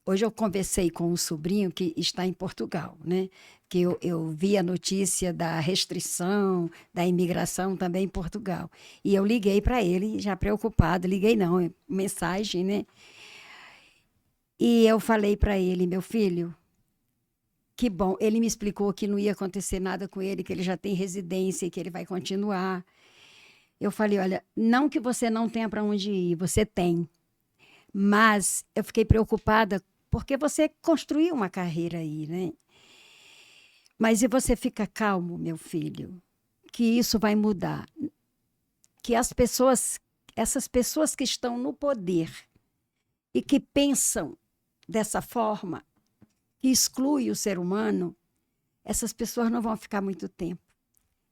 Hoje eu conversei com um sobrinho que está em Portugal, né? Que eu vi a notícia da restrição, da imigração também em Portugal. E eu liguei para ele, já preocupado. Liguei não, mensagem, né? E eu falei para ele, meu filho, que bom. Ele me explicou que não ia acontecer nada com ele, que ele já tem residência e que ele vai continuar. Eu falei, olha, não que você não tenha para onde ir, você tem. Mas eu fiquei preocupada porque você construiu uma carreira aí, né? Mas e você fica calmo, meu filho, que isso vai mudar. Que essas pessoas que estão no poder e que pensam dessa forma, que exclui o ser humano, essas pessoas não vão ficar muito tempo.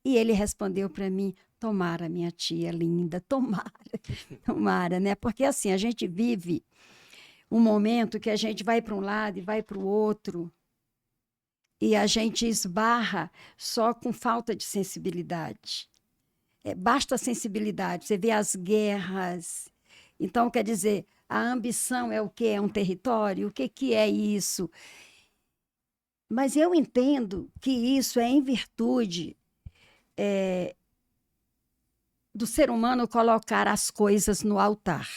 E ele respondeu para mim, tomara, minha tia linda, tomara, né? Porque assim, a gente vive um momento que a gente vai para um lado e vai para o outro, e a gente esbarra só com falta de sensibilidade. Basta sensibilidade, você vê as guerras. Então, quer dizer, a ambição é o quê? É um território? O que é isso? Mas eu entendo que isso é em virtude do ser humano colocar as coisas no altar.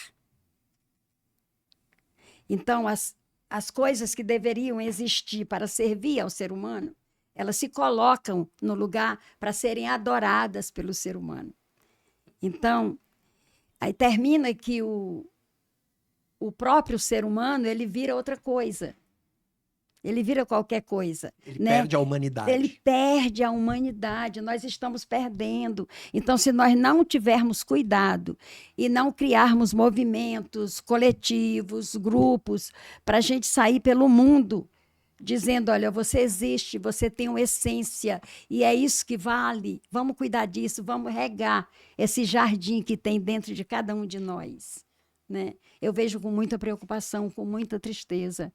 Então, as coisas que deveriam existir para servir ao ser humano, elas se colocam no lugar para serem adoradas pelo ser humano. Então, aí termina que o próprio ser humano, ele vira outra coisa. Ele vira qualquer coisa. Ele né? perde a humanidade. Ele perde a humanidade, nós estamos perdendo. Então, se nós não tivermos cuidado e não criarmos movimentos coletivos, grupos, para a gente sair pelo mundo, dizendo, olha, você existe, você tem uma essência, e é isso que vale, vamos cuidar disso, vamos regar esse jardim que tem dentro de cada um de nós. Né? Eu vejo com muita preocupação, com muita tristeza.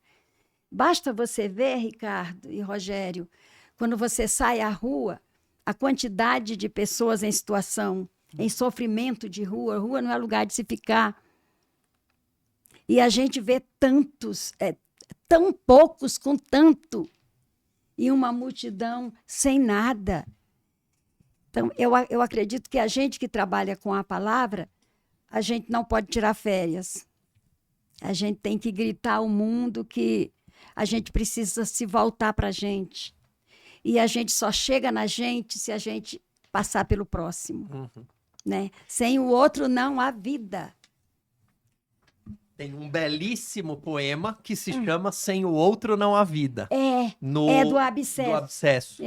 Basta você ver, Ricardo e Rogério, quando você sai à rua, a quantidade de pessoas em situação, em sofrimento de rua, rua não é lugar de se ficar. E a gente vê tantos, tão poucos com tanto, e uma multidão sem nada. Então, eu acredito que a gente que trabalha com a palavra, a gente não pode tirar férias. A gente tem que gritar ao mundo que a gente precisa se voltar para a gente. E a gente só chega na gente se a gente passar pelo próximo. Uhum. Né? Sem o outro não há vida. Tem um belíssimo poema que se chama Sem o Outro Não Há Vida. É do Abscesso. Do Abscesso.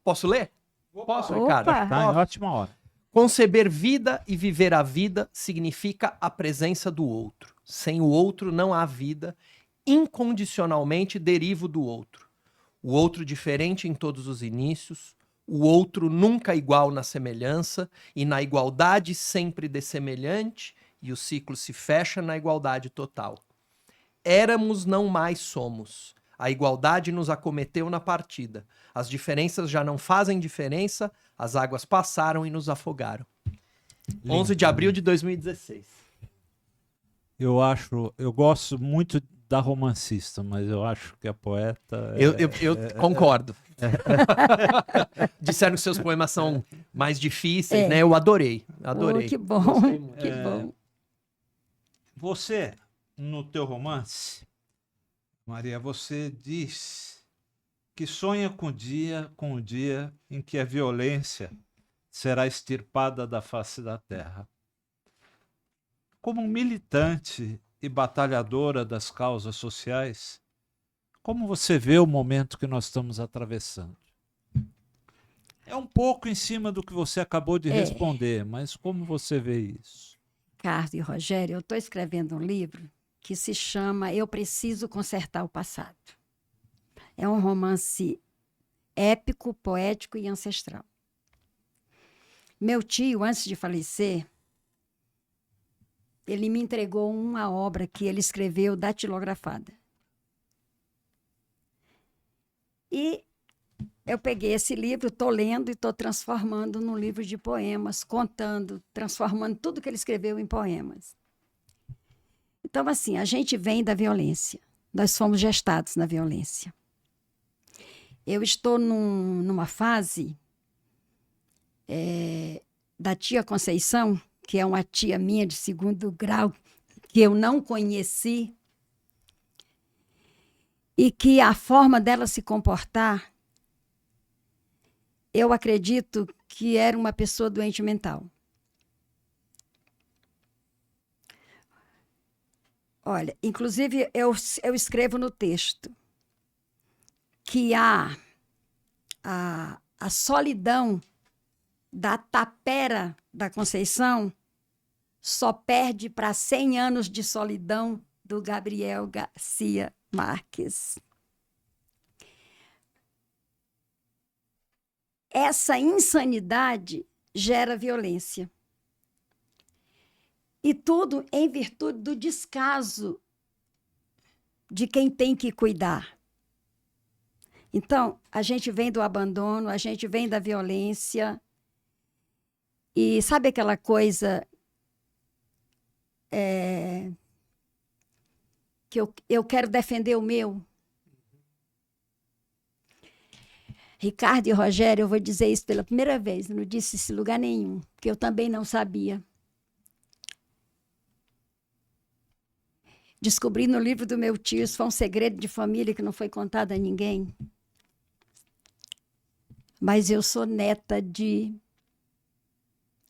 Posso ler? Posso, Ricardo? Tá em ótima hora. Conceber vida e viver a vida significa a presença do outro. Sem o outro não há vida. Incondicionalmente derivo do outro. O outro diferente em todos os inícios, o outro nunca igual na semelhança, e na igualdade sempre dessemelhante, e o ciclo se fecha na igualdade total. Éramos, não mais somos. A igualdade nos acometeu na partida. As diferenças já não fazem diferença, as águas passaram e nos afogaram. Lindo. 11 de abril de 2016. Eu gosto muito da romancista, mas eu acho que a poeta... Eu concordo. Disseram que seus poemas são mais difíceis, né? Eu adorei. Que bom, que bom. Você, no teu romance, Maria, você diz que sonha com o dia em que a violência será extirpada da face da terra. Como militante e batalhadora das causas sociais, como você vê o momento que nós estamos atravessando? É um pouco em cima do que você acabou de responder, mas como você vê isso? Ricardo e Rogério, eu estou escrevendo um livro que se chama Eu Preciso Consertar o Passado. É um romance épico, poético e ancestral. Meu tio, antes de falecer, ele me entregou uma obra que ele escreveu datilografada. E eu peguei esse livro, estou lendo e estou transformando num livro de poemas, contando, transformando tudo que ele escreveu em poemas. Então, assim, a gente vem da violência. Nós fomos gestados na violência. Eu estou numa fase da tia Conceição, que é uma tia minha de 2º grau, que eu não conheci, e que a forma dela se comportar, eu acredito que era uma pessoa doente mental. Olha, inclusive eu escrevo no texto que a solidão da tapera da Conceição só perde para 100 anos de solidão do Gabriel Garcia Marques. Essa insanidade gera violência. E tudo em virtude do descaso de quem tem que cuidar. Então, a gente vem do abandono, a gente vem da violência. E sabe aquela coisa que eu quero defender o meu? Ricardo e Rogério, eu vou dizer isso pela primeira vez, não disse isso em lugar nenhum, porque eu também não sabia. Descobri no livro do meu tio, isso foi um segredo de família que não foi contado a ninguém. Mas eu sou neta de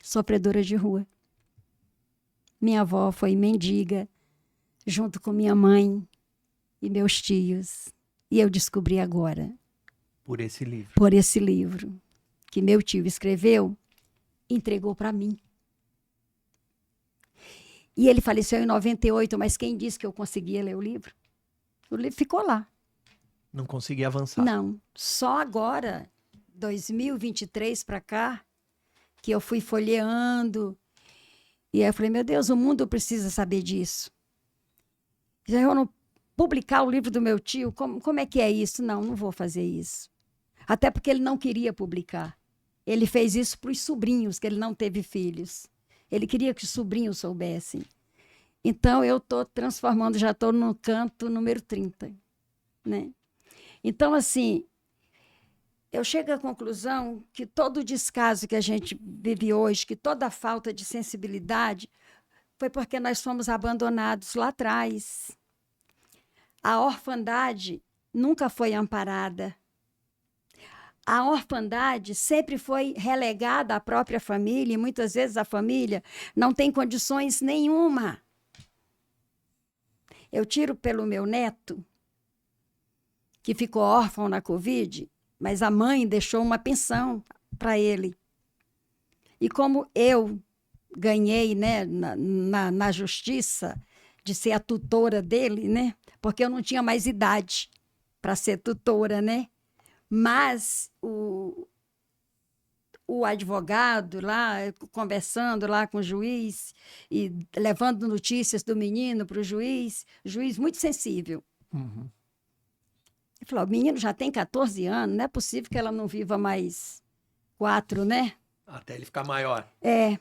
sofredora de rua. Minha avó foi mendiga, junto com minha mãe e meus tios. E eu descobri agora. Por esse livro. Por esse livro que meu tio escreveu, entregou para mim. E ele faleceu em 98, mas quem disse que eu conseguia ler o livro? O livro ficou lá. Não consegui avançar. Não, só agora, 2023 para cá, que eu fui folheando. E aí eu falei, meu Deus, o mundo precisa saber disso. Já eu não publicar o livro do meu tio, como é que é isso? Não vou fazer isso. Até porque ele não queria publicar. Ele fez isso para os sobrinhos, que ele não teve filhos. Ele queria que os sobrinhos soubessem. Então, eu estou transformando, já estou no canto número 30. Né? Então, assim, eu chego à conclusão que todo o descaso que a gente vive hoje, que toda a falta de sensibilidade, foi porque nós fomos abandonados lá atrás. A orfandade nunca foi amparada. A orfandade sempre foi relegada à própria família, e muitas vezes a família não tem condições nenhuma. Eu tiro pelo meu neto, que ficou órfão na Covid, mas a mãe deixou uma pensão para ele. E como eu ganhei, né, na justiça de ser a tutora dele, né, porque eu não tinha mais idade para ser tutora, né? Mas o advogado lá, conversando lá com o juiz e levando notícias do menino para o juiz muito sensível. Uhum. Ele falou, o menino já tem 14 anos, não é possível que ela não viva mais 4, né? Até ele ficar maior. É.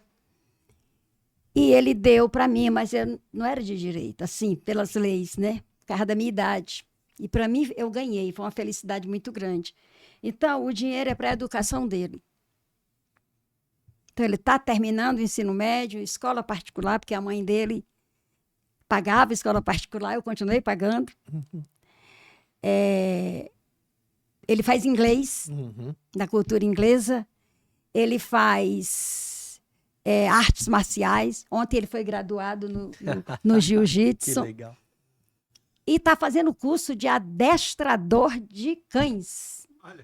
E ele deu para mim, mas eu não era de direito, assim, pelas leis, né? Por causa da minha idade. E para mim, eu ganhei, foi uma felicidade muito grande. Então, o dinheiro é para a educação dele. Então, ele está terminando o ensino médio, escola particular, porque a mãe dele pagava escola particular, eu continuei pagando. Uhum. Ele faz inglês, Uhum. na cultura inglesa. Ele faz artes marciais. Ontem ele foi graduado no Que jiu-jitsu. legal. E está fazendo curso de adestrador de cães. Olha,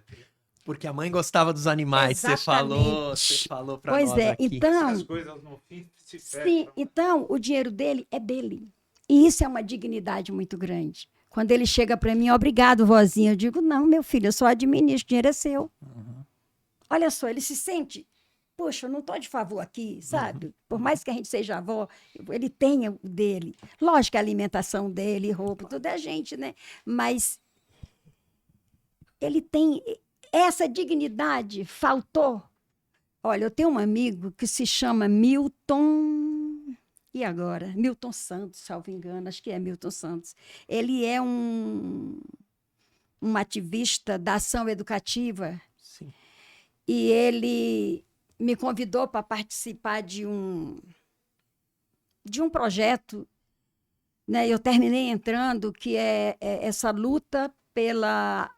Porque a mãe gostava dos animais, você Exatamente. falou para Pois nós é, aqui. então, as coisas no fim se sim, fecham. então o dinheiro dele é dele. E isso é uma dignidade muito grande. Quando ele chega para mim, obrigado, vozinha, eu digo, não, meu filho, eu só administro, o dinheiro é seu. Uhum. Olha só, ele se sente, poxa, eu não estou de favor aqui, sabe? Por mais que a gente seja avó, ele tem o dele. Lógico que a alimentação dele, roupa, tudo é a gente, né? Mas ele tem essa dignidade faltou. Olha, eu tenho um amigo que se chama Milton. E agora? Milton Santos, salvo engano, acho que é Milton Santos. Ele é um ativista da ação educativa. Sim. E ele me convidou para participar de um projeto, né? Eu terminei entrando, que é essa luta pela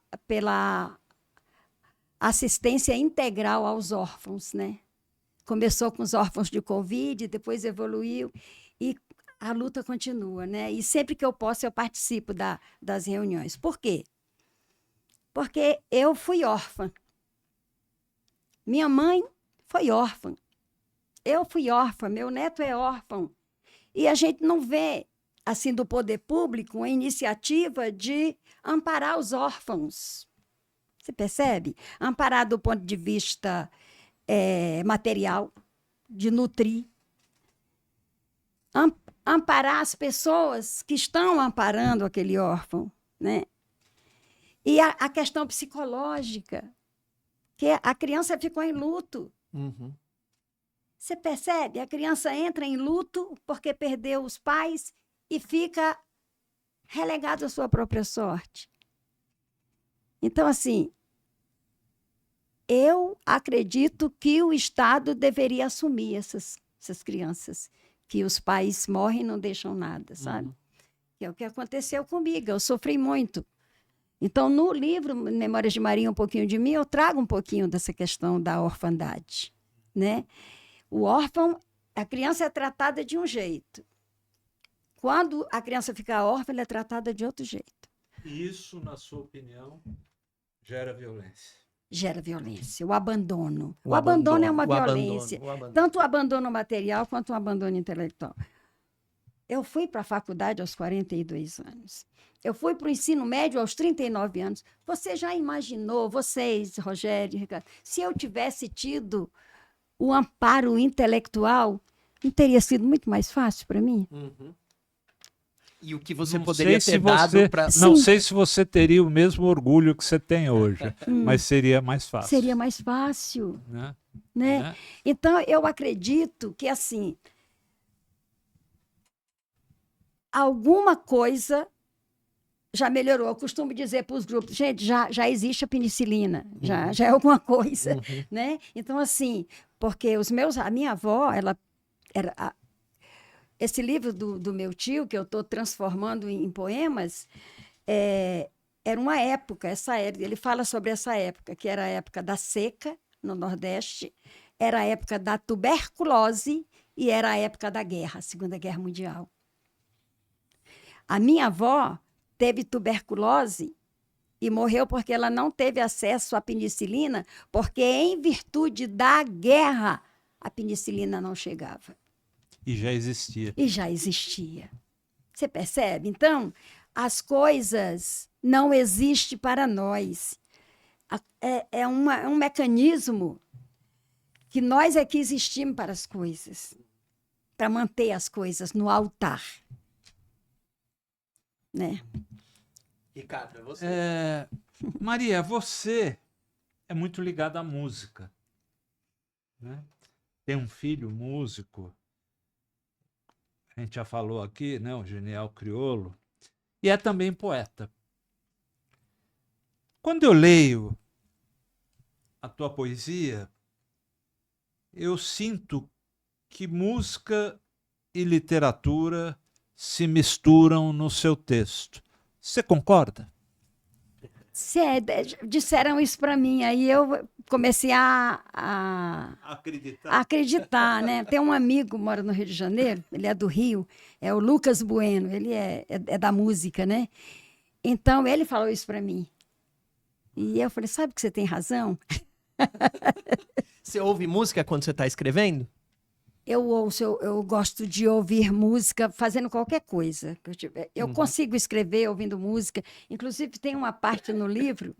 assistência integral aos órfãos, né? Começou com os órfãos de Covid, depois evoluiu e a luta continua, né? E sempre que eu posso, eu participo das reuniões. Por quê? Porque eu fui órfã. Minha mãe foi órfã. Eu fui órfã, meu neto é órfão. E a gente não vê, assim, do poder público, uma iniciativa de amparar os órfãos. Você percebe? Amparar do ponto de vista material, de nutrir. Amparar as pessoas que estão amparando aquele órfão, né? E a questão psicológica, que a criança ficou em luto. Uhum. Você percebe? A criança entra em luto porque perdeu os pais e fica relegado à sua própria sorte. Então, assim, eu acredito que o Estado deveria assumir essas crianças, que os pais morrem e não deixam nada, sabe? Uhum. Que é o que aconteceu comigo, eu sofri muito. Então, no livro Memórias de Maria, um pouquinho de mim, eu trago um pouquinho dessa questão da orfandade, né? O órfão, a criança é tratada de um jeito. Quando a criança fica órfã, ela é tratada de outro jeito. Isso, na sua opinião, gera violência? Gera violência, o abandono. O O abandono é uma abandono, violência. o abandono. Tanto o abandono material quanto o abandono intelectual. Eu fui para a faculdade aos 42 anos. Eu fui para o ensino médio aos 39 anos. Você já imaginou, vocês, Rogério, Ricardo, se eu tivesse tido o amparo intelectual, não teria sido muito mais fácil para mim? Uhum. E o que você Não poderia sei ter se dado você- para... Não Sim. sei se você teria o mesmo orgulho que você tem hoje, mas seria mais fácil. Seria mais fácil, Né? né? Né? Então, eu acredito que, assim, alguma coisa já melhorou. Eu costumo dizer para os grupos, gente, já existe a penicilina, já é alguma coisa, né? Então, assim, porque a minha avó, ela era... Esse livro do meu tio, que eu estou transformando em poemas, era uma época, ele fala sobre essa época, que era a época da seca no Nordeste, era a época da tuberculose e era a época da guerra, a Segunda Guerra Mundial. A minha avó teve tuberculose e morreu porque ela não teve acesso à penicilina, porque em virtude da guerra a penicilina não chegava. E já existia. E já existia. Você percebe? Então, as coisas não existem para nós. É um mecanismo que nós é que existimos para as coisas, para manter as coisas no altar. Né? Ricardo, é você. Maria, você é muito ligada à música, né? Tem um filho músico, a gente já falou aqui, né? O Genial Criolo, e é também poeta. Quando eu leio a tua poesia, eu sinto que música e literatura se misturam no seu texto. Você concorda? Disseram isso para mim, aí eu comecei a acreditar, né? Tem um amigo que mora no Rio de Janeiro, ele é do Rio, é o Lucas Bueno, ele é da música, né? Então, ele falou isso para mim. E eu falei, sabe que você tem razão? Você ouve música quando você está escrevendo? Eu ouço, eu gosto de ouvir música fazendo qualquer coisa. Eu consigo escrever ouvindo música. Inclusive, tem uma parte no livro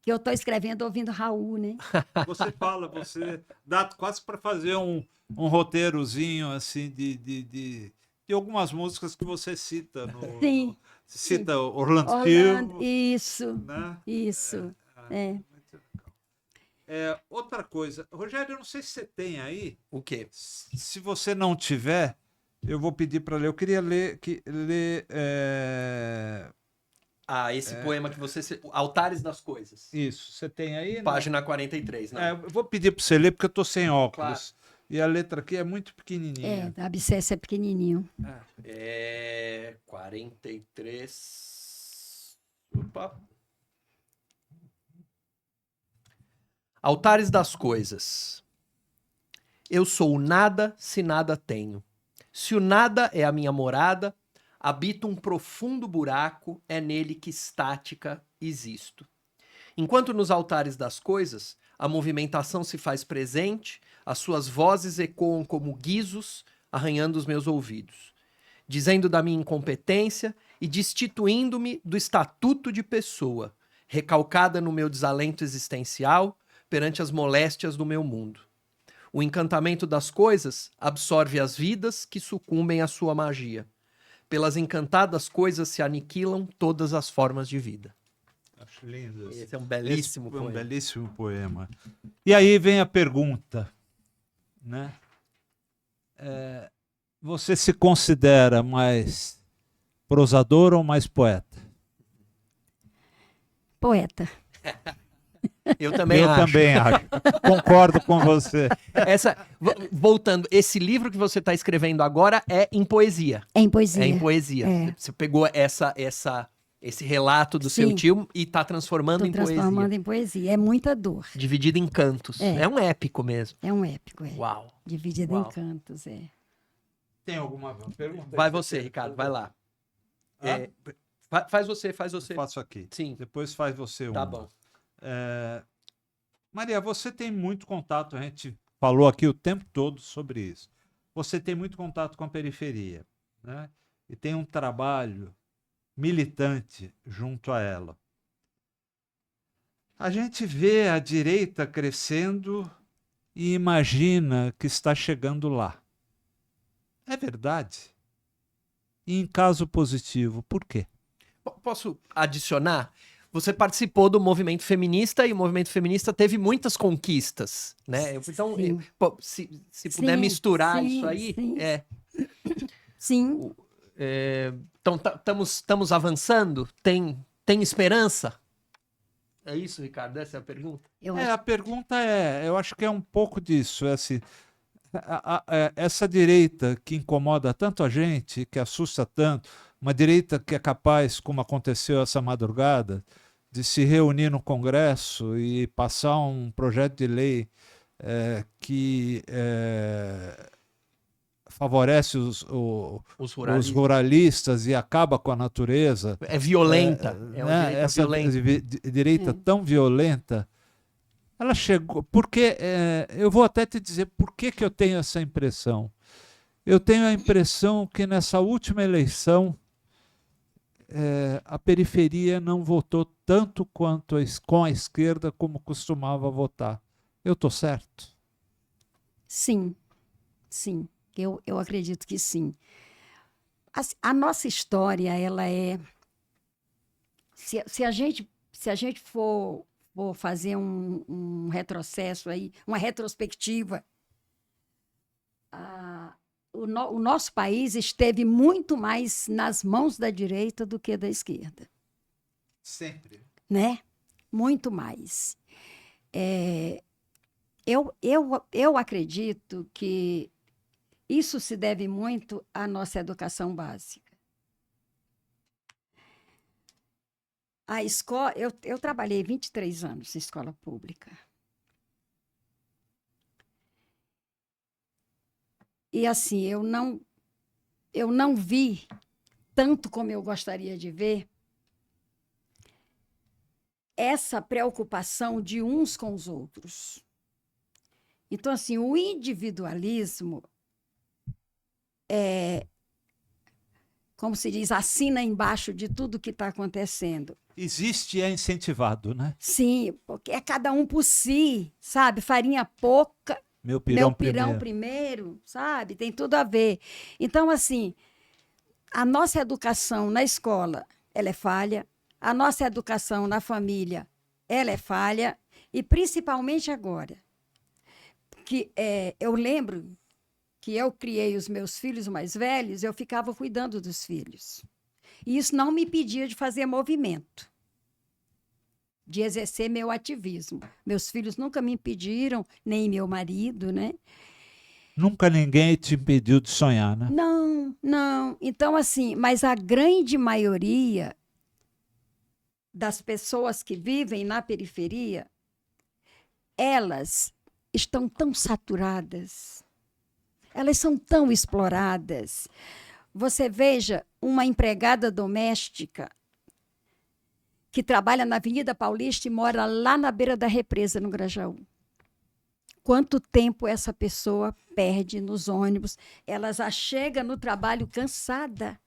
que eu estou escrevendo ouvindo Raul, né? Você dá quase para fazer um roteirozinho assim de algumas músicas que você cita. Sim. Cita Orlando Field. Isso, Né? isso. É. Outra coisa, Rogério, eu não sei se você tem aí. O quê? Se você não tiver, eu vou pedir para ler. Eu queria ler. Esse poema que você... Altares das Coisas. Isso, você tem aí? Página 43, né? Eu vou pedir para você ler, porque eu estou sem óculos. Claro. E a letra aqui é muito pequenininha. A abscesso é pequenininho. 43... Opa. Altares das Coisas. Eu sou o nada se nada tenho. Se o nada é a minha morada, habito um profundo buraco, é nele que estática existo. Enquanto nos altares das coisas, a movimentação se faz presente, as suas vozes ecoam como guizos, arranhando os meus ouvidos, dizendo da minha incompetência e destituindo-me do estatuto de pessoa, recalcada no meu desalento existencial perante as moléstias do meu mundo. O encantamento das coisas absorve as vidas que sucumbem à sua magia. Pelas encantadas coisas se aniquilam todas as formas de vida. Acho lindo. Esse é um belíssimo poema. Um belíssimo poema. E aí vem a pergunta, né? Você se considera mais prosador ou mais poeta? Poeta. Eu também acho. Concordo com você. Voltando, esse livro que você está escrevendo agora é em poesia. É em poesia. É em poesia. É. Você pegou esse relato do seu tio e está transformando em poesia. Transformando em poesia. É muita dor. Dividido em cantos. É um épico mesmo. É um épico, Uau. Dividido em cantos, Tem alguma pergunta? Vai você, Ricardo, vai lá. Faz você. Eu faço aqui. Sim. Depois faz você Tá uma. bom. Maria, você tem muito contato, a gente falou aqui o tempo todo sobre isso. Você tem muito contato com a periferia, né? E tem um trabalho militante junto a ela. A gente vê a direita crescendo e imagina que está chegando lá. É verdade? E em caso positivo, por quê? Posso adicionar? Você participou do movimento feminista e o movimento feminista teve muitas conquistas, né? Então, se puder misturar isso aí... Sim. Então, estamos avançando? Tem esperança? É isso, Ricardo? Essa é a pergunta? A pergunta eu acho que é um pouco disso. Assim, essa direita que incomoda tanto a gente, que assusta tanto, uma direita que é capaz, como aconteceu essa madrugada, de se reunir no Congresso e passar um projeto de lei que favorece os ruralistas e acaba com a natureza. É violenta. Essa direita tão violenta, ela chegou... Porque eu vou até te dizer por que eu tenho essa impressão. Eu tenho a impressão que nessa última eleição a periferia não votou tanto quanto com a esquerda como costumava votar. Eu estou certo? Sim. Eu acredito que sim. A nossa história, ela é... Se a gente for fazer um retrocesso aí, uma retrospectiva, o nosso país esteve muito mais nas mãos da direita do que da esquerda. Sempre. Né? Muito mais. Eu acredito que isso se deve muito à nossa educação básica. A escola, eu trabalhei 23 anos em escola pública. E assim, eu não vi, tanto como eu gostaria de ver, essa preocupação de uns com os outros. Então, assim, o individualismo como se diz, assina embaixo de tudo que está acontecendo. Existe e é incentivado, né? Sim, porque é cada um por si, sabe? Farinha pouca, meu pirão primeiro, sabe? Tem tudo a ver. Então, assim, a nossa educação na escola, ela é falha, a nossa educação na família ela é falha, e principalmente agora, que eu lembro que eu criei os meus filhos mais velhos, eu ficava cuidando dos filhos. E isso não me impedia de fazer movimento, de exercer meu ativismo. Meus filhos nunca me impediram, nem meu marido, né? Nunca ninguém te impediu de sonhar, né? Não, não. Então, assim, mas a grande maioria das pessoas que vivem na periferia, elas estão tão saturadas, elas são tão exploradas. Você veja uma empregada doméstica que trabalha na Avenida Paulista e mora lá na beira da represa, no Grajaú. Quanto tempo essa pessoa perde nos ônibus? Ela já chega no trabalho cansada.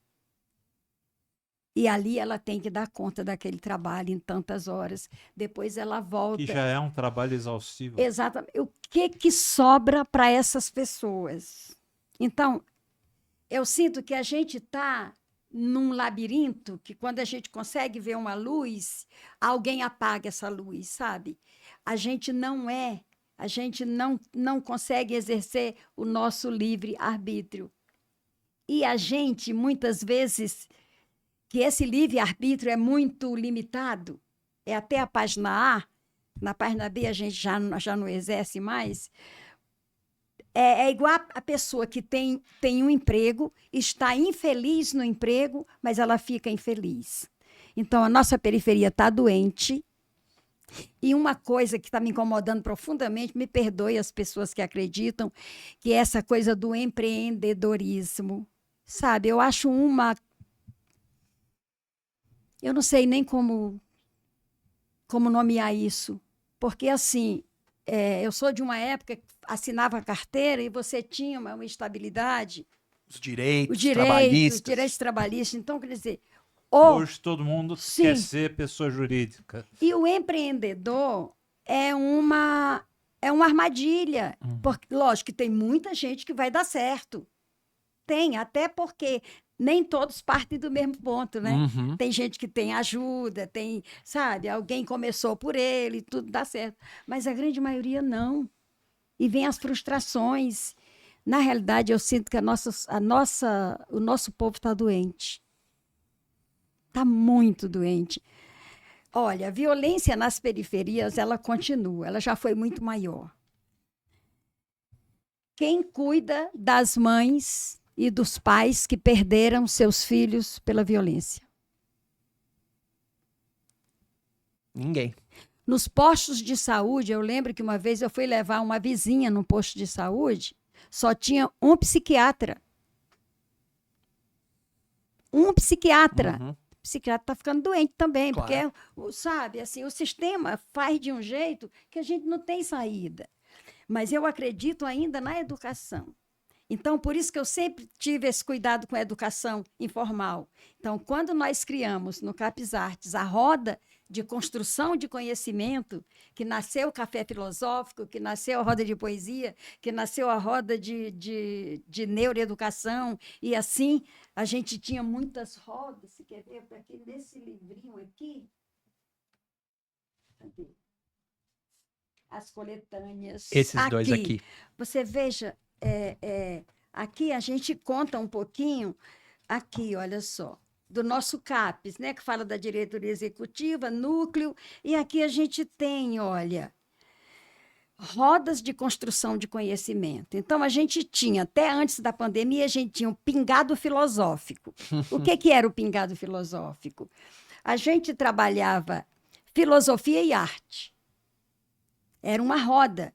E ali ela tem que dar conta daquele trabalho em tantas horas. Depois ela volta. Que já é um trabalho exaustivo. Exatamente. O que sobra para essas pessoas? Então, eu sinto que a gente está num labirinto que, quando a gente consegue ver uma luz, alguém apaga essa luz, sabe? A gente não consegue exercer o nosso livre-arbítrio. E a gente, muitas vezes, que esse livre-arbítrio é muito limitado, é até a página A, na página B a gente já não exerce mais, é igual a pessoa que tem um emprego, está infeliz no emprego, mas ela fica infeliz. Então, a nossa periferia está doente. E uma coisa que está me incomodando profundamente, me perdoe as pessoas que acreditam, que é essa coisa do empreendedorismo. Sabe, eu acho eu não sei nem como nomear isso. Porque, assim, eu sou de uma época que assinava a carteira e você tinha uma estabilidade. Os direitos trabalhistas. Os direitos trabalhistas. Então, quer dizer... Hoje todo mundo quer ser pessoa jurídica. E o empreendedor é uma armadilha. Porque, lógico que tem muita gente que vai dar certo. Tem, até porque nem todos partem do mesmo ponto, né? Uhum. Tem gente que tem ajuda, tem, sabe, alguém começou por ele, tudo dá certo. Mas a grande maioria não. E vem as frustrações. Na realidade, eu sinto que o nosso povo está doente. Está muito doente. Olha, a violência nas periferias, ela continua, ela já foi muito maior. Quem cuida das mães e dos pais que perderam seus filhos pela violência? Ninguém. Nos postos de saúde, eu lembro que uma vez eu fui levar uma vizinha num posto de saúde, só tinha um psiquiatra. Um psiquiatra. Uhum. O psiquiatra está ficando doente também, Claro. porque, sabe, assim, o sistema faz de um jeito que a gente não tem saída. Mas eu acredito ainda na educação. Então, por isso que eu sempre tive esse cuidado com a educação informal. Então, quando nós criamos no CAPES Artes a roda de construção de conhecimento, que nasceu o café filosófico, que nasceu a roda de poesia, que nasceu a roda de neuroeducação, e assim a gente tinha muitas rodas. Você quer ver aqui nesse livrinho aqui? Cadê? As coletâneas. Esses dois aqui. Você veja, aqui a gente conta um pouquinho, aqui, olha só, do nosso CAPES, né, que fala da diretoria executiva, núcleo, e aqui a gente tem, olha, rodas de construção de conhecimento. Então, a gente tinha, até antes da pandemia, a gente tinha um pingado filosófico. O que era o pingado filosófico? A gente trabalhava filosofia e arte. Era uma roda.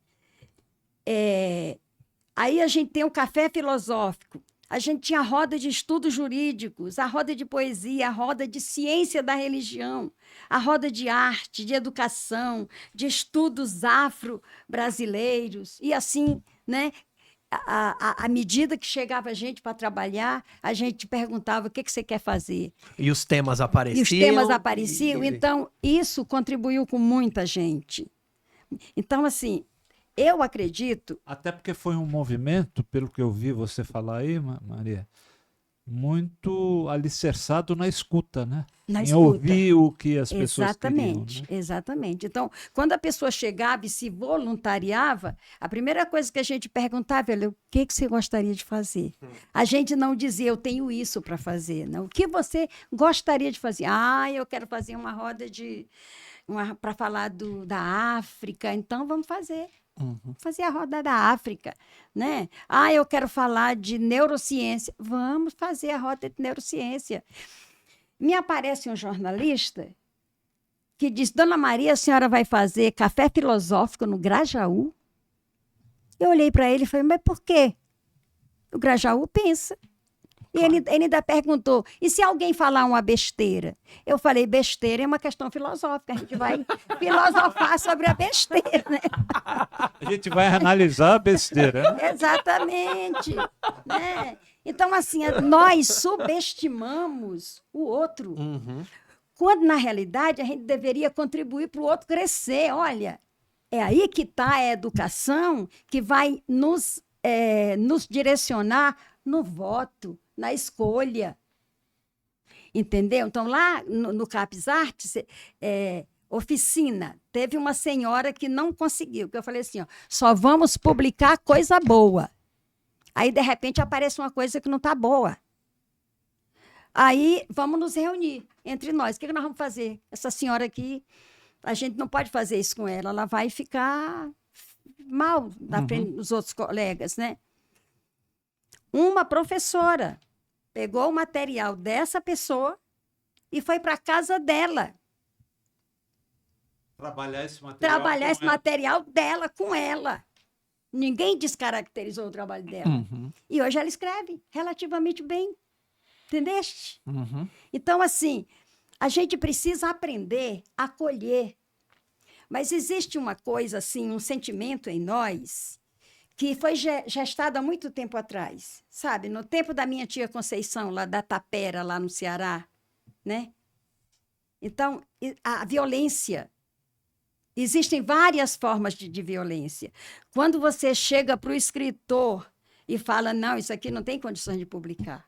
Aí a gente tem o café filosófico. A gente tinha a roda de estudos jurídicos, a roda de poesia, a roda de ciência da religião, a roda de arte, de educação, de estudos afro-brasileiros. E assim, né? À medida que chegava a gente para trabalhar, a gente perguntava o que você quer fazer. E os temas apareciam. E os temas apareciam. Então, isso contribuiu com muita gente. Então, assim, eu acredito... Até porque foi um movimento, pelo que eu vi você falar aí, Maria, muito alicerçado na escuta, né? Na em escuta. ouvir o que as pessoas Exatamente, queriam, né? exatamente. Então, quando a pessoa chegava e se voluntariava, a primeira coisa que a gente perguntava era o que você gostaria de fazer? A gente não dizia, eu tenho isso para fazer. Não. O que você gostaria de fazer? Ah, eu quero fazer uma roda para falar da África, então vamos fazer. Fazer a roda da África, né? Ah, eu quero falar de neurociência. Vamos fazer a roda de neurociência. Me aparece um jornalista que diz, Dona Maria, a senhora vai fazer café filosófico no Grajaú? Eu olhei para ele e falei, mas por quê? O Grajaú pensa. E ele ainda perguntou, e se alguém falar uma besteira? Eu falei, besteira é uma questão filosófica, a gente vai filosofar sobre a besteira, né? A gente vai analisar a besteira, né? Exatamente. Né? Então, assim, nós subestimamos o outro. Quando, na realidade, a gente deveria contribuir para o outro crescer. Olha, é aí que está a educação que vai nos direcionar no voto, na escolha. Entendeu? Então, lá no CAPES Artes, oficina, teve uma senhora que não conseguiu, que eu falei assim, ó, só vamos publicar coisa boa. Aí, de repente, aparece uma coisa que não está boa. Aí, vamos nos reunir entre nós. O que nós vamos fazer? Essa senhora aqui, a gente não pode fazer isso com ela. Ela vai ficar mal na frente dos outros colegas, né? Uma professora pegou o material dessa pessoa e foi para a casa dela. Trabalhar esse material. Trabalhar esse material dela com ela. Ninguém descaracterizou o trabalho dela. E hoje ela escreve relativamente bem. Entendeste? Então, assim, a gente precisa aprender a acolher. Mas existe uma coisa, assim, um sentimento em nós que foi gestado há muito tempo atrás. Sabe? No tempo da minha tia Conceição, lá da Tapera, lá no Ceará, né? Então, a violência... Existem várias formas de violência. Quando você chega para o escritor e fala, não, isso aqui não tem condições de publicar.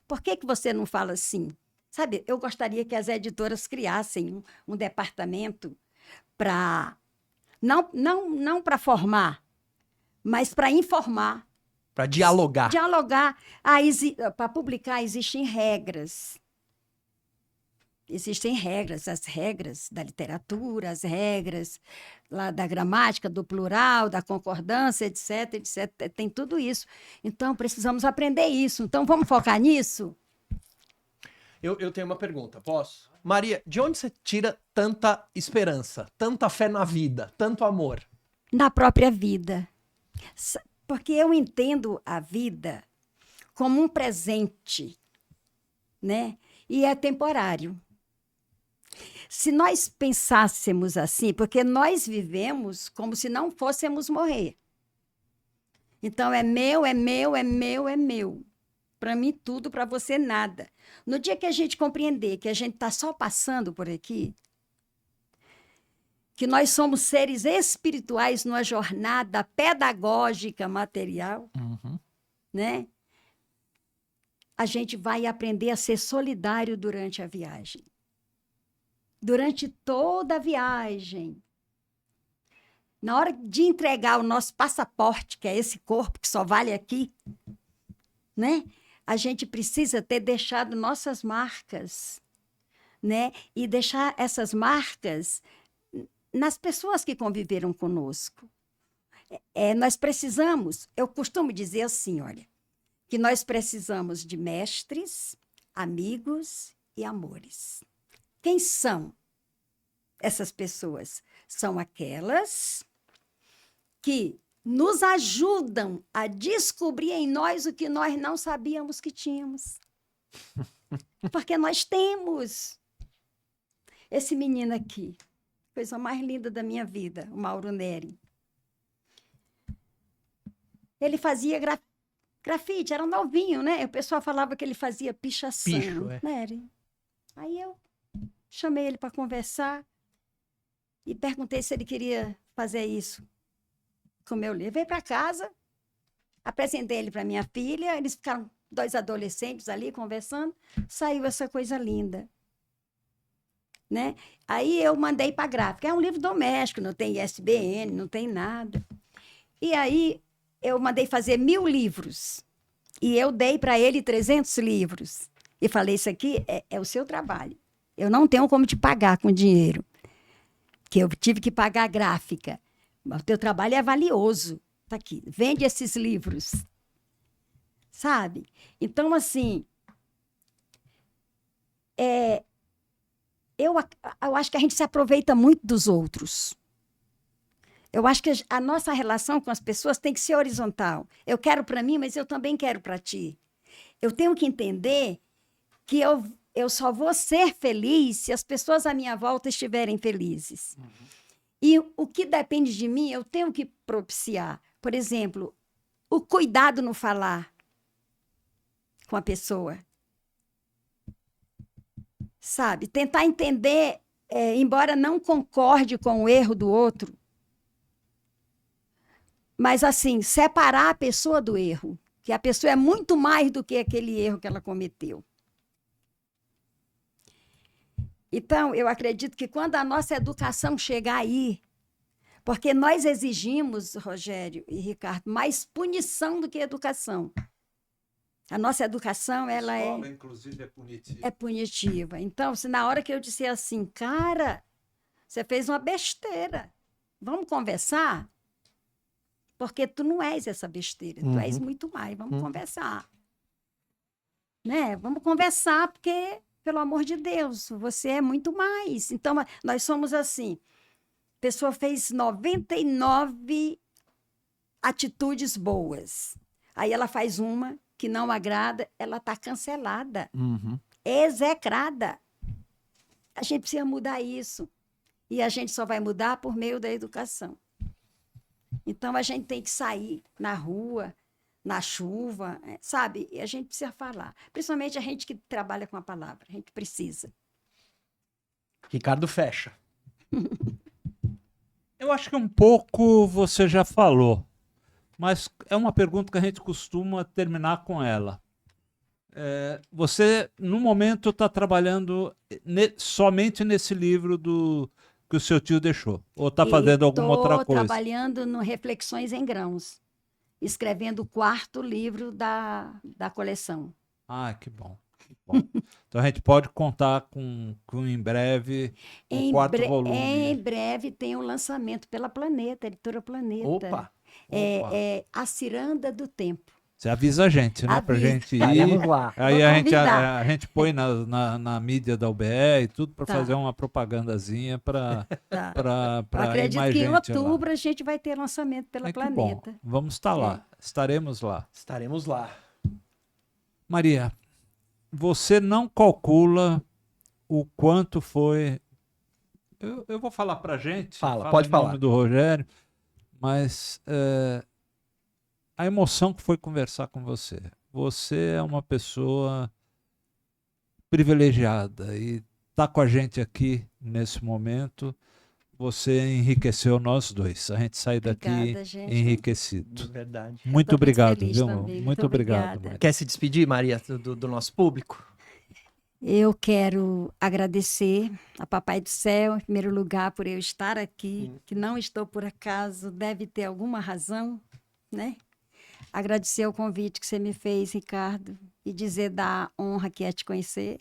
Por que você não fala assim? Sabe, eu gostaria que as editoras criassem um departamento para... Não para formar, mas para informar. Para dialogar. Dialogar. Para publicar existem regras. Existem regras, as regras da literatura, as regras lá da gramática, do plural, da concordância, etc, etc. Tem tudo isso. Então, precisamos aprender isso. Então, vamos focar nisso? Eu tenho uma pergunta, posso? Maria, de onde você tira tanta esperança, tanta fé na vida, tanto amor? Na própria vida. Porque eu entendo a vida como um presente, né? E é temporário. Se nós pensássemos assim, porque nós vivemos como se não fôssemos morrer. Então, é meu, é meu, é meu, é meu. Para mim, tudo, para você, nada. No dia que a gente compreender que a gente está só passando por aqui, que nós somos seres espirituais numa jornada pedagógica material, né? A gente vai aprender a ser solidário durante a viagem. Durante toda a viagem. Na hora de entregar o nosso passaporte, que é esse corpo que só vale aqui, né? A gente precisa ter deixado nossas marcas, né? E deixar essas marcas nas pessoas que conviveram conosco. Nós precisamos, eu costumo dizer assim, olha, que nós precisamos de mestres, amigos e amores. Quem são essas pessoas? São aquelas que nos ajudam a descobrir em nós o que nós não sabíamos que tínhamos. Porque nós temos. Esse menino aqui, coisa mais linda da minha vida, o Mauro Neri. Ele fazia grafite, era novinho, né? O pessoal falava que ele fazia pichação. Picho, Neri. Aí eu chamei ele para conversar e perguntei se ele queria fazer isso com o meu livro. Veio para casa, apresentei ele para minha filha, eles ficaram 2 adolescentes ali conversando, saiu essa coisa linda. né? Aí eu mandei para a gráfica. É um livro doméstico, não tem ISBN, não tem nada. E aí eu mandei fazer 1000 livros. E eu dei para ele 300 livros. E falei, isso aqui é o seu trabalho. Eu não tenho como te pagar com dinheiro. Que eu tive que pagar a gráfica. Mas o teu trabalho é valioso. Tá aqui, vende esses livros. Sabe? Então, assim, eu acho que a gente se aproveita muito dos outros. Eu acho que a nossa relação com as pessoas tem que ser horizontal. Eu quero para mim, mas eu também quero para ti. Eu tenho que entender que eu só vou ser feliz se as pessoas à minha volta estiverem felizes. E o que depende de mim, eu tenho que propiciar. Por exemplo, o cuidado no falar com a pessoa. Sabe? Tentar entender, embora não concorde com o erro do outro, mas, assim, separar a pessoa do erro. Que a pessoa é muito mais do que aquele erro que ela cometeu. Então, eu acredito que quando a nossa educação chegar aí, porque nós exigimos, Rogério e Ricardo, mais punição do que educação. A nossa educação, ela escola, inclusive, é punitiva. É punitiva. Então, se na hora que eu disser assim, cara, você fez uma besteira, vamos conversar? Porque tu não és essa besteira, tu és muito mais, vamos conversar. Né? Vamos conversar, porque, pelo amor de Deus, você é muito mais. Então, nós somos assim, a pessoa fez 99 atitudes boas. Aí ela faz uma que não agrada, ela está cancelada, execrada. A gente precisa mudar isso. E a gente só vai mudar por meio da educação. Então, a gente tem que sair na rua, na chuva, sabe? E a gente precisa falar. Principalmente a gente que trabalha com a palavra. A gente precisa. Ricardo fecha. Eu acho que um pouco você já falou, mas é uma pergunta que a gente costuma terminar com ela. Você, no momento, está trabalhando somente nesse livro que o seu tio deixou? Ou está fazendo alguma outra coisa? Estou trabalhando no Reflexões em Grãos, escrevendo o 4º livro da coleção. Ah, que bom. Que bom. Então a gente pode contar com em breve o 4º volume. Em breve tem um lançamento pela Planeta, editora Planeta. Opa! A Ciranda do Tempo. Você avisa a gente, né? Pra gente ir. Estaremos lá. Aí a gente põe na mídia da UBE e tudo para fazer uma propagandazinha para acredito mais que em gente outubro lá. a gente vai ter lançamento pela Planeta. Bom. Vamos estar lá. Estaremos lá. Estaremos lá. Maria, você não calcula o quanto foi... Eu vou falar para a gente. Pode falar. Em nome do Rogério, mas... a emoção que foi conversar com você. Você é uma pessoa privilegiada e está com a gente aqui nesse momento. Você enriqueceu nós dois. A gente sai daqui enriquecido. Verdade. Muito obrigado, viu? Também. Muito obrigado. Maria. Quer se despedir, Maria, do nosso público? Eu quero agradecer a Papai do Céu, em primeiro lugar, por eu estar aqui, que não estou por acaso, deve ter alguma razão, né? Agradecer o convite que você me fez, Ricardo, e dizer da honra que é te conhecer.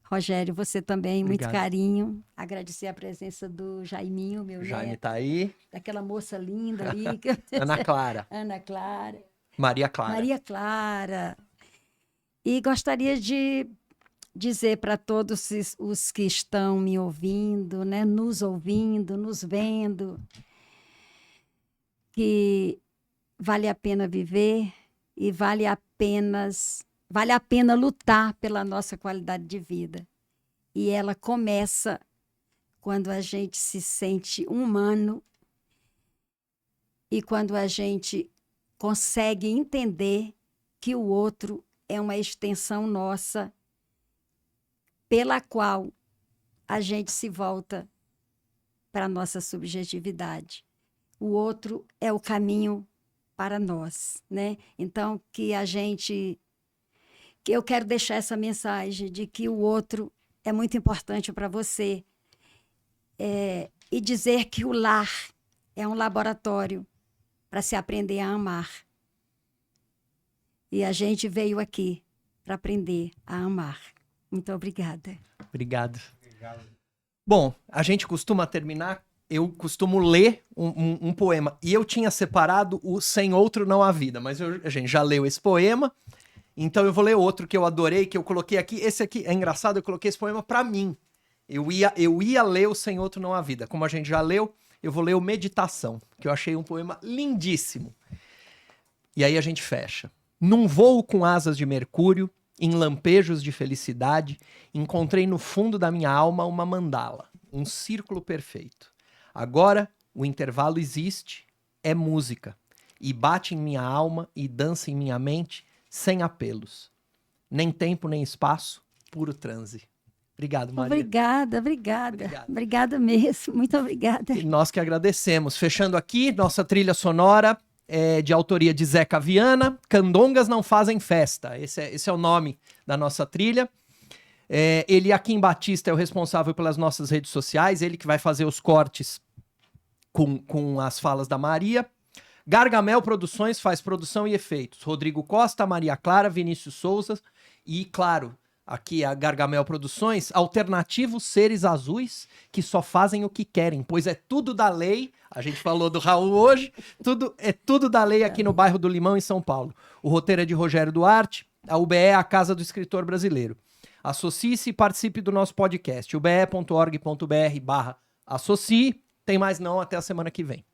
Rogério, você também, Obrigado. Muito carinho. Agradecer a presença do Jaiminho, meu Jaime neto. tá aí. Daquela moça linda ali. Ana Clara. Ana Clara. Maria Clara. Maria Clara. E gostaria de dizer para todos os que estão me ouvindo, né, nos ouvindo, nos vendo, que vale a pena viver e vale a pena lutar pela nossa qualidade de vida. E ela começa quando a gente se sente humano e quando a gente consegue entender que o outro é uma extensão nossa pela qual a gente se volta para a nossa subjetividade. O outro é o caminho para nós, né? Então, que eu quero deixar essa mensagem de que o outro é muito importante para você. E dizer que o lar é um laboratório para se aprender a amar. E a gente veio aqui para aprender a amar. Muito obrigada. Obrigado. Bom, a gente costuma terminar, eu costumo ler um poema. E eu tinha separado o Sem Outro Não Há Vida, mas a gente já leu esse poema, então eu vou ler outro que eu adorei, que eu coloquei aqui. Esse aqui é engraçado, eu coloquei esse poema para mim. Eu ia ler o Sem Outro Não Há Vida. Como a gente já leu, eu vou ler o Meditação, que eu achei um poema lindíssimo. E aí a gente fecha. Num voo com asas de mercúrio, em lampejos de felicidade, encontrei no fundo da minha alma uma mandala, um círculo perfeito. Agora, o intervalo existe, é música, e bate em minha alma e dança em minha mente, sem apelos. Nem tempo, nem espaço, puro transe. Obrigado, Maria. Obrigada. Obrigada mesmo, muito obrigada. E nós que agradecemos. Fechando aqui, nossa trilha sonora é de autoria de Zeca Viana, Candongas Não Fazem Festa. Esse é o nome da nossa trilha. Ele, aqui em Batista, é o responsável pelas nossas redes sociais, ele que vai fazer os cortes com as falas da Maria. Gargamel Produções faz produção e efeitos. Rodrigo Costa, Maria Clara, Vinícius Souza e, claro, aqui a Gargamel Produções, alternativos seres azuis que só fazem o que querem, pois é tudo da lei. A gente falou do Raul hoje, é tudo da lei aqui no bairro do Limão, em São Paulo. O roteiro é de Rogério Duarte, a UBE é a Casa do Escritor Brasileiro. Associe-se e participe do nosso podcast, ube.org.br/associe. Tem mais não, até a semana que vem.